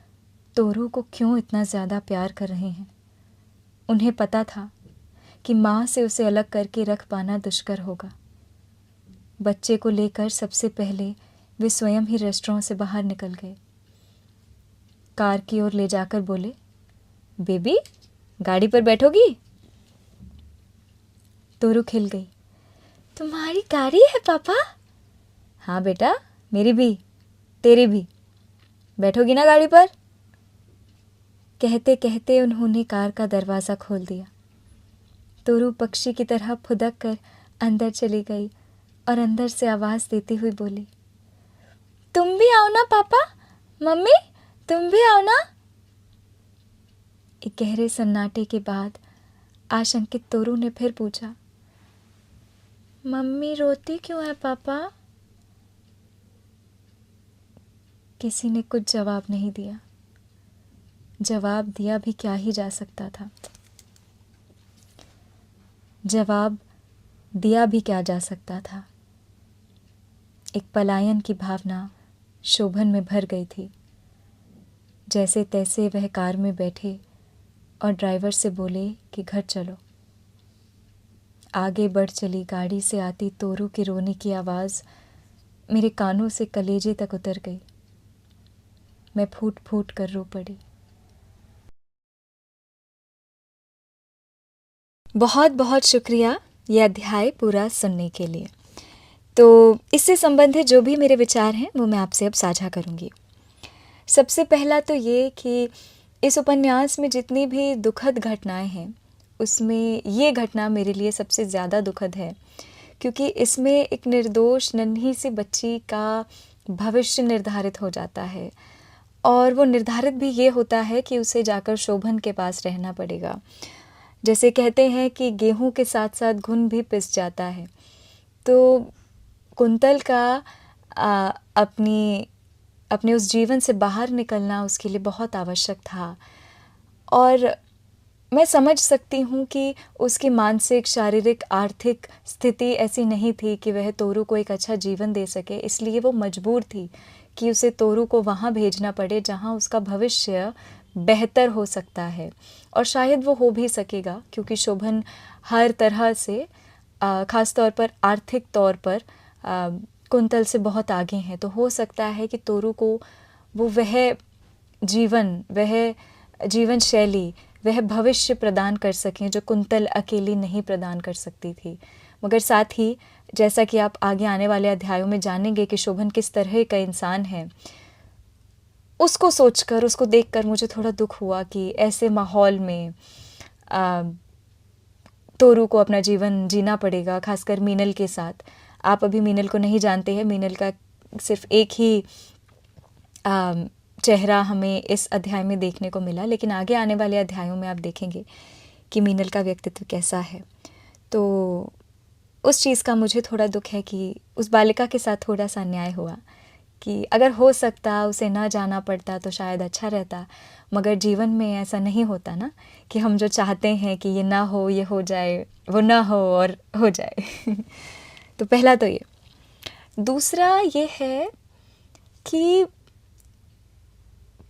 तोरू को क्यों इतना ज़्यादा प्यार कर रहे हैं। उन्हें पता था कि माँ से उसे अलग करके रख पाना दुष्कर होगा। बच्चे को लेकर सबसे पहले वे स्वयं ही रेस्टोरेंट से बाहर निकल गए। कार की ओर ले जाकर बोले, बेबी गाड़ी पर बैठोगी? तोरू खिल गई। तुम्हारी गाड़ी है पापा? हाँ बेटा, मेरी भी, तेरी भी। बैठोगी ना गाड़ी पर? कहते कहते उन्होंने कार का दरवाज़ा खोल दिया। तोरू पक्षी की तरह फुदक कर अंदर चली गई और अंदर से आवाज़ देती हुई बोली, तुम भी आओ ना पापा, मम्मी तुम भी आओ ना। एक गहरे सन्नाटे के बाद आशंकित तोरू ने फिर पूछा, मम्मी रोती क्यों है पापा? किसी ने कुछ जवाब नहीं दिया। जवाब दिया भी क्या ही जा सकता था। जवाब दिया भी क्या जा सकता था। एक पलायन की भावना शोभन में भर गई थी। जैसे तैसे वह कार में बैठे और ड्राइवर से बोले कि घर चलो। आगे बढ़ चली गाड़ी से आती तोरू के रोने की आवाज़ मेरे कानों से कलेजे तक उतर गई। मैं फूट फूट कर रो पड़ी। बहुत बहुत शुक्रिया ये अध्याय पूरा सुनने के लिए। तो इससे संबंधित जो भी मेरे विचार हैं वो मैं आपसे अब साझा करूँगी। सबसे पहला तो ये कि इस उपन्यास में जितनी भी दुखद घटनाएं हैं उसमें ये घटना मेरे लिए सबसे ज़्यादा दुखद है, क्योंकि इसमें एक निर्दोष नन्ही सी बच्ची का भविष्य निर्धारित हो जाता है और वो निर्धारित भी ये होता है कि उसे जाकर शोभन के पास रहना पड़ेगा। जैसे कहते हैं कि गेहूं के साथ साथ घुन भी पिस जाता है। तो कुंतल का अपने उस जीवन से बाहर निकलना उसके लिए बहुत आवश्यक था। और मैं समझ सकती हूँ कि उसकी मानसिक, शारीरिक, आर्थिक स्थिति ऐसी नहीं थी कि वह तोरू को एक अच्छा जीवन दे सके, इसलिए वो मजबूर थी कि उसे तोरू को वहाँ भेजना पड़े जहाँ उसका भविष्य बेहतर हो सकता है। और शायद वो हो भी सकेगा, क्योंकि शोभन हर तरह से ख़ास तौर पर आर्थिक तौर पर कुंतल से बहुत आगे हैं। तो हो सकता है कि तोरू को वो वह जीवन शैली, वह भविष्य प्रदान कर सकें जो कुंतल अकेली नहीं प्रदान कर सकती थी। मगर साथ ही, जैसा कि आप आगे आने वाले अध्यायों में जानेंगे कि शोभन किस तरह का इंसान है, उसको सोचकर, उसको देखकर मुझे थोड़ा दुख हुआ कि ऐसे माहौल में तोरू को अपना जीवन जीना पड़ेगा, खासकर मीनल के साथ। आप अभी मीनल को नहीं जानते हैं, मीनल का सिर्फ एक ही चेहरा हमें इस अध्याय में देखने को मिला, लेकिन आगे आने वाले अध्यायों में आप देखेंगे कि मीनल का व्यक्तित्व कैसा है। तो उस चीज़ का मुझे थोड़ा दुख है कि उस बालिका के साथ थोड़ा सा अन्याय हुआ, कि अगर हो सकता उसे ना जाना पड़ता तो शायद अच्छा रहता। मगर जीवन में ऐसा नहीं होता ना, कि हम जो चाहते हैं कि ये ना हो, ये हो जाए, वो ना हो और हो जाए। तो पहला तो ये। दूसरा ये है कि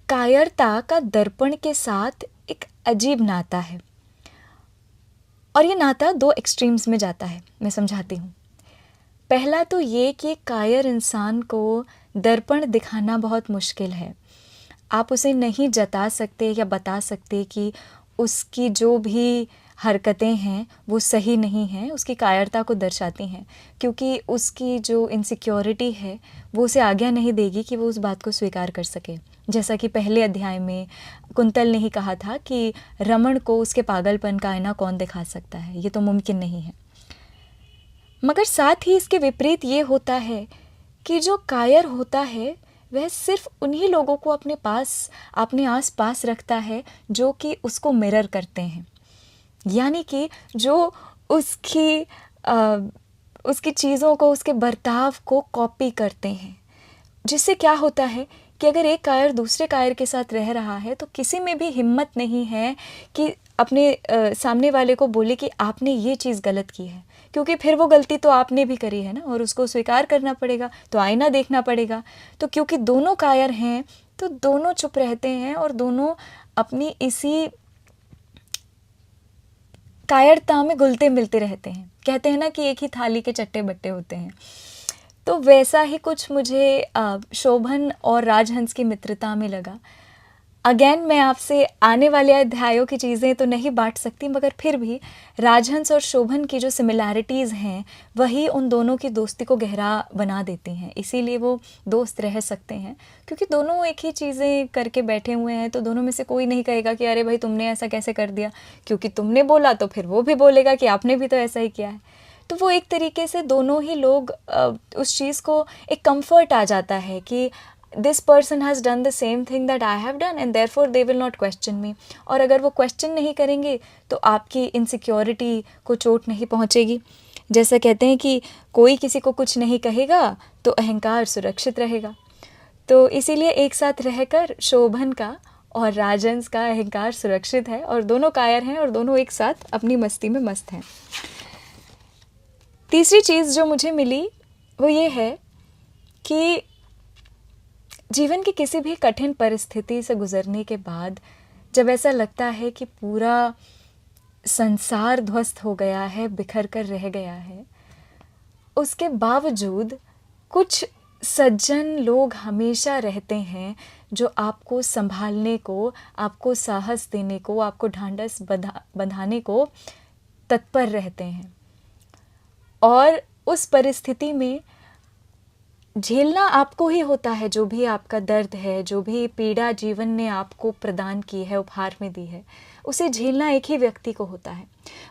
कायरता का दर्पण के साथ एक अजीब नाता है, और ये नाता दो एक्सट्रीम्स में जाता है। मैं समझाती हूँ। पहला तो ये कि कायर इंसान को दर्पण दिखाना बहुत मुश्किल है। आप उसे नहीं जता सकते या बता सकते कि उसकी जो भी हरकतें हैं वो सही नहीं हैं, उसकी कायरता को दर्शाती हैं, क्योंकि उसकी जो इनसिक्योरिटी है वो उसे आज्ञा नहीं देगी कि वो उस बात को स्वीकार कर सके। जैसा कि पहले अध्याय में कुंतल ने ही कहा था कि रमण को उसके पागलपन का आईना कौन दिखा सकता है, ये तो मुमकिन नहीं है। मगर साथ ही इसके विपरीत ये होता है कि जो कायर होता है वह सिर्फ उन्हीं लोगों को अपने आस पास रखता है जो कि उसको मिरर करते हैं, यानी कि जो उसकी चीज़ों को, उसके बर्ताव को कॉपी करते हैं। जिससे क्या होता है कि अगर एक कायर दूसरे कायर के साथ रह रहा है तो किसी में भी हिम्मत नहीं है कि अपने सामने वाले को बोले कि आपने ये चीज़ गलत की है, क्योंकि फिर वो गलती तो आपने भी करी है ना, और उसको स्वीकार करना पड़ेगा, तो आईना देखना पड़ेगा। तो क्योंकि दोनों कायर हैं तो दोनों चुप रहते हैं और दोनों अपनी इसी कायरता में घुलते मिलते रहते हैं। कहते हैं ना कि एक ही थाली के चट्टे बट्टे होते हैं। तो वैसा ही कुछ मुझे शोभन और राजहंस की मित्रता में लगा। अगेन मैं आपसे आने वाले अध्यायों की चीज़ें तो नहीं बांट सकती, मगर फिर भी राजहंस और शोभन की जो सिमिलैरिटीज़ हैं वही उन दोनों की दोस्ती को गहरा बना देती हैं। इसीलिए वो दोस्त रह सकते हैं, क्योंकि दोनों एक ही चीज़ें करके बैठे हुए हैं। तो दोनों में से कोई नहीं कहेगा कि अरे भाई तुमने ऐसा कैसे कर दिया, क्योंकि तुमने बोला तो फिर वो भी बोलेगा कि आपने भी तो ऐसा ही किया है। तो वो एक तरीके से दोनों ही लोग उस चीज़ को एक कंफर्ट आ जाता है कि this person has done the same thing that I have done and therefore they will not question me. और अगर वो क्वेश्चन नहीं करेंगे तो आपकी इनसिक्योरिटी को चोट नहीं पहुंचेगी। जैसा कहते हैं कि कोई किसी को कुछ नहीं कहेगा तो अहंकार सुरक्षित रहेगा। तो इसीलिए एक साथ रहकर शोभन का और राजहंस का अहंकार सुरक्षित है, और दोनों कायर हैं और दोनों एक साथ अपनी मस्ती में मस्त हैं। तीसरी चीज़ जो मुझे मिली वो ये है कि जीवन की किसी भी कठिन परिस्थिति से गुजरने के बाद जब ऐसा लगता है कि पूरा संसार ध्वस्त हो गया है, बिखर कर रह गया है, उसके बावजूद कुछ सज्जन लोग हमेशा रहते हैं जो आपको संभालने को, आपको साहस देने को, आपको ढांढस बंधाने को तत्पर रहते हैं। और उस परिस्थिति में झेलना आपको ही होता है, जो भी आपका दर्द है, जो भी पीड़ा जीवन ने आपको प्रदान की है, उपहार में दी है, उसे झेलना एक ही व्यक्ति को होता है।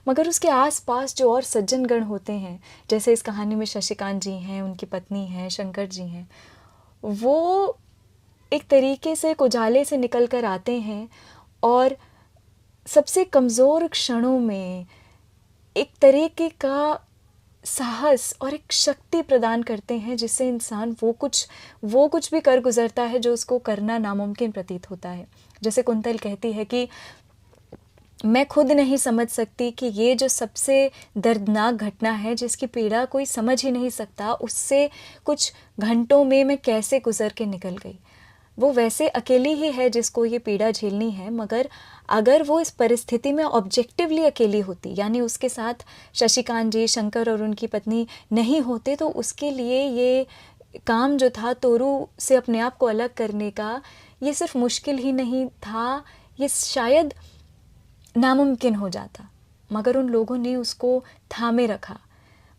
मगर उसके आसपास जो और सज्जनगण होते हैं, जैसे इस कहानी में शशिकांत जी हैं, उनकी पत्नी हैं, शंकर जी हैं, वो एक तरीके से उजाले से निकल कर आते हैं और सबसे कमज़ोर क्षणों में एक तरीके का साहस और एक शक्ति प्रदान करते हैं, जिससे इंसान वो कुछ भी कर गुजरता है जो उसको करना नामुमकिन प्रतीत होता है। जैसे कुंतल कहती है कि मैं खुद नहीं समझ सकती कि ये जो सबसे दर्दनाक घटना है जिसकी पीड़ा कोई समझ ही नहीं सकता, उससे कुछ घंटों में मैं कैसे गुजर के निकल गई। वो वैसे अकेली ही है जिसको ये पीड़ा झेलनी है, मगर अगर वो इस परिस्थिति में ऑब्जेक्टिवली अकेली होती, यानी उसके साथ शशिकांत जी, शंकर और उनकी पत्नी नहीं होते, तो उसके लिए ये काम जो था तोरू से अपने आप को अलग करने का, ये सिर्फ मुश्किल ही नहीं था, ये शायद नामुमकिन हो जाता। मगर उन लोगों ने उसको थामे रखा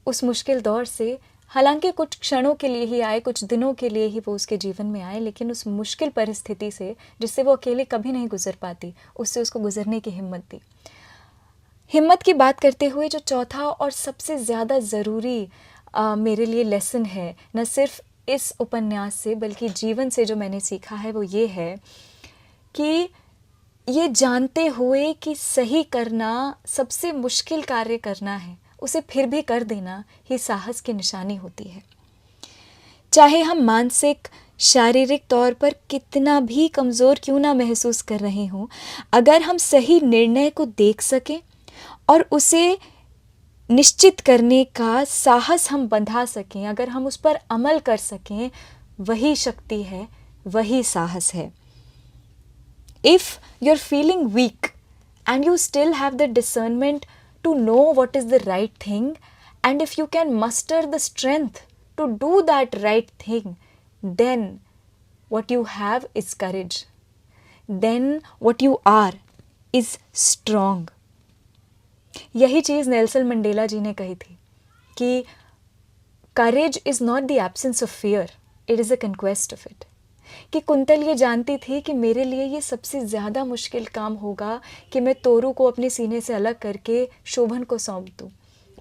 उस मुश्किल दौर से। हालांकि कुछ क्षणों के लिए ही आए, कुछ दिनों के लिए ही वो उसके जीवन में आए, लेकिन उस मुश्किल परिस्थिति से जिससे वो अकेले कभी नहीं गुजर पाती, उससे उसको गुजरने की हिम्मत दी। हिम्मत की बात करते हुए जो चौथा और सबसे ज़्यादा ज़रूरी मेरे लिए लेसन है, न सिर्फ इस उपन्यास से बल्कि जीवन से जो मैंने सीखा है, वो ये है कि ये जानते हुए कि सही करना सबसे मुश्किल कार्य करना है, उसे फिर भी कर देना ही साहस की निशानी होती है। चाहे हम मानसिक, शारीरिक तौर पर कितना भी कमज़ोर क्यों ना महसूस कर रहे हों, अगर हम सही निर्णय को देख सकें और उसे निश्चित करने का साहस हम बंधा सकें, अगर हम उस पर अमल कर सकें, वही शक्ति है, वही साहस है। If you're feeling weak and you still have the discernment to know what is the right thing, and if you can muster the strength to do that right thing, then what you have is courage. Then what you are is strong. यही चीज़ Nelson Mandela जी ने कही थी कि courage is not the absence of fear, it is a conquest of it. कि quintal ये जानती थी कि मेरे लिए ये सबसे ज़्यादा मुश्किल काम होगा कि मैं तोरू को अपने सीने से अलग करके शोभन को सौंप दूँ,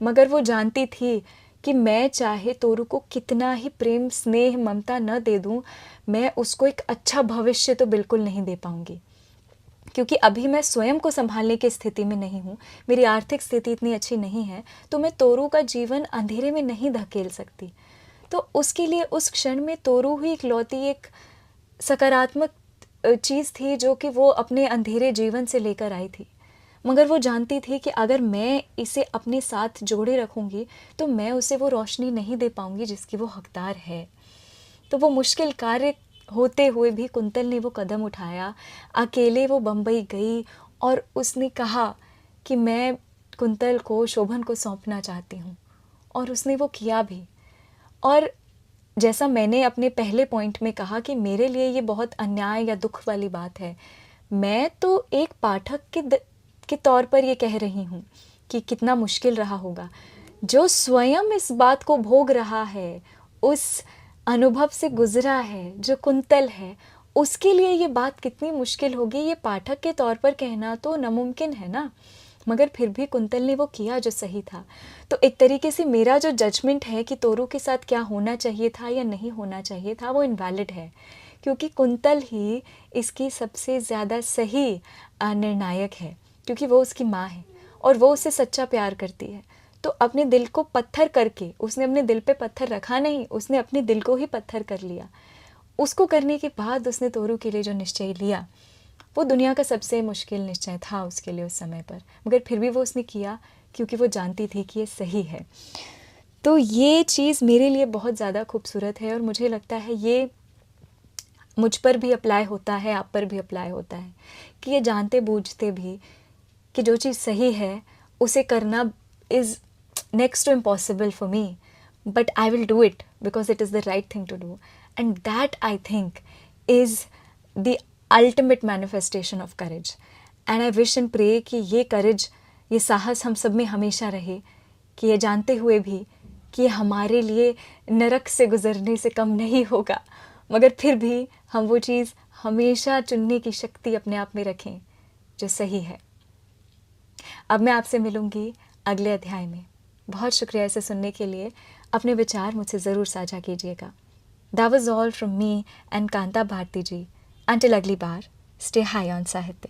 मगर वो जानती थी कि मैं चाहे तोरू को कितना ही प्रेम, स्नेह, ममता न दे दूँ, मैं उसको एक अच्छा भविष्य तो बिल्कुल नहीं दे पाऊँगी, क्योंकि अभी मैं स्वयं को संभालने की स्थिति में नहीं हूँ, मेरी आर्थिक स्थिति इतनी अच्छी नहीं है, तो मैं तोरू का जीवन अंधेरे में नहीं धकेल सकती। तो उसके लिए उस क्षण में तोरू ही इकलौती एक सकारात्मक चीज़ थी जो कि वो अपने अंधेरे जीवन से लेकर आई थी। मगर वो जानती थी कि अगर मैं इसे अपने साथ जोड़े रखूँगी तो मैं उसे वो रोशनी नहीं दे पाऊँगी जिसकी वो हकदार है। तो वो मुश्किल कार्य होते हुए भी कुंतल ने वो कदम उठाया। अकेले वो बम्बई गई और उसने कहा कि मैं कुंतल को, शोभन को सौंपना चाहती हूँ, और उसने वो किया भी। और जैसा मैंने अपने पहले पॉइंट में कहा कि मेरे लिए ये बहुत अन्याय या दुख वाली बात है, मैं तो एक पाठक के तौर पर ये कह रही हूँ कि कितना मुश्किल रहा होगा। जो स्वयं इस बात को भोग रहा है, उस अनुभव से गुजरा है, जो कुंतल है, उसके लिए ये बात कितनी मुश्किल होगी, ये पाठक के तौर पर कहना तो नामुमकिन है ना। मगर फिर भी कुंतल ने वो किया जो सही था। तो एक तरीके से मेरा जो जजमेंट है कि तोरू के साथ क्या होना चाहिए था या नहीं होना चाहिए था, वो इनवैलिड है, क्योंकि कुंतल ही इसकी सबसे ज़्यादा सही निर्णायक है, क्योंकि वो उसकी माँ है और वो उससे सच्चा प्यार करती है। तो अपने दिल को पत्थर करके, उसने अपने दिल पे पत्थर रखा नहीं, उसने अपने दिल को ही पत्थर कर लिया। उसको करने के बाद उसने तोरू के लिए जो निश्चय लिया, वो दुनिया का सबसे मुश्किल निश्चय था उसके लिए उस समय पर, मगर फिर भी वो उसने किया क्योंकि वो जानती थी कि ये सही है। तो ये चीज़ मेरे लिए बहुत ज़्यादा खूबसूरत है और मुझे लगता है ये मुझ पर भी अप्लाई होता है, आप पर भी अप्लाई होता है, कि ये जानते बूझते भी कि जो चीज़ सही है उसे करना is next to impossible for me, but I will do it because it is the right thing to do, and that I think is the ultimate manifestation of courage. And I wish and pray कि ये करेज, ये साहस हम सब में हमेशा रहे, कि ये जानते हुए भी कि हमारे लिए नरक से गुजरने से कम नहीं होगा, मगर फिर भी हम वो चीज़ हमेशा चुनने की शक्ति अपने आप में रखें जो सही है। अब मैं आपसे मिलूँगी अगले अध्याय में। बहुत शुक्रिया इसे सुनने के लिए। अपने विचार मुझसे ज़रूर साझा कीजिएगा। That was all from me and Kanta Bharti ji. Until अगली बार, stay high on साहित्य।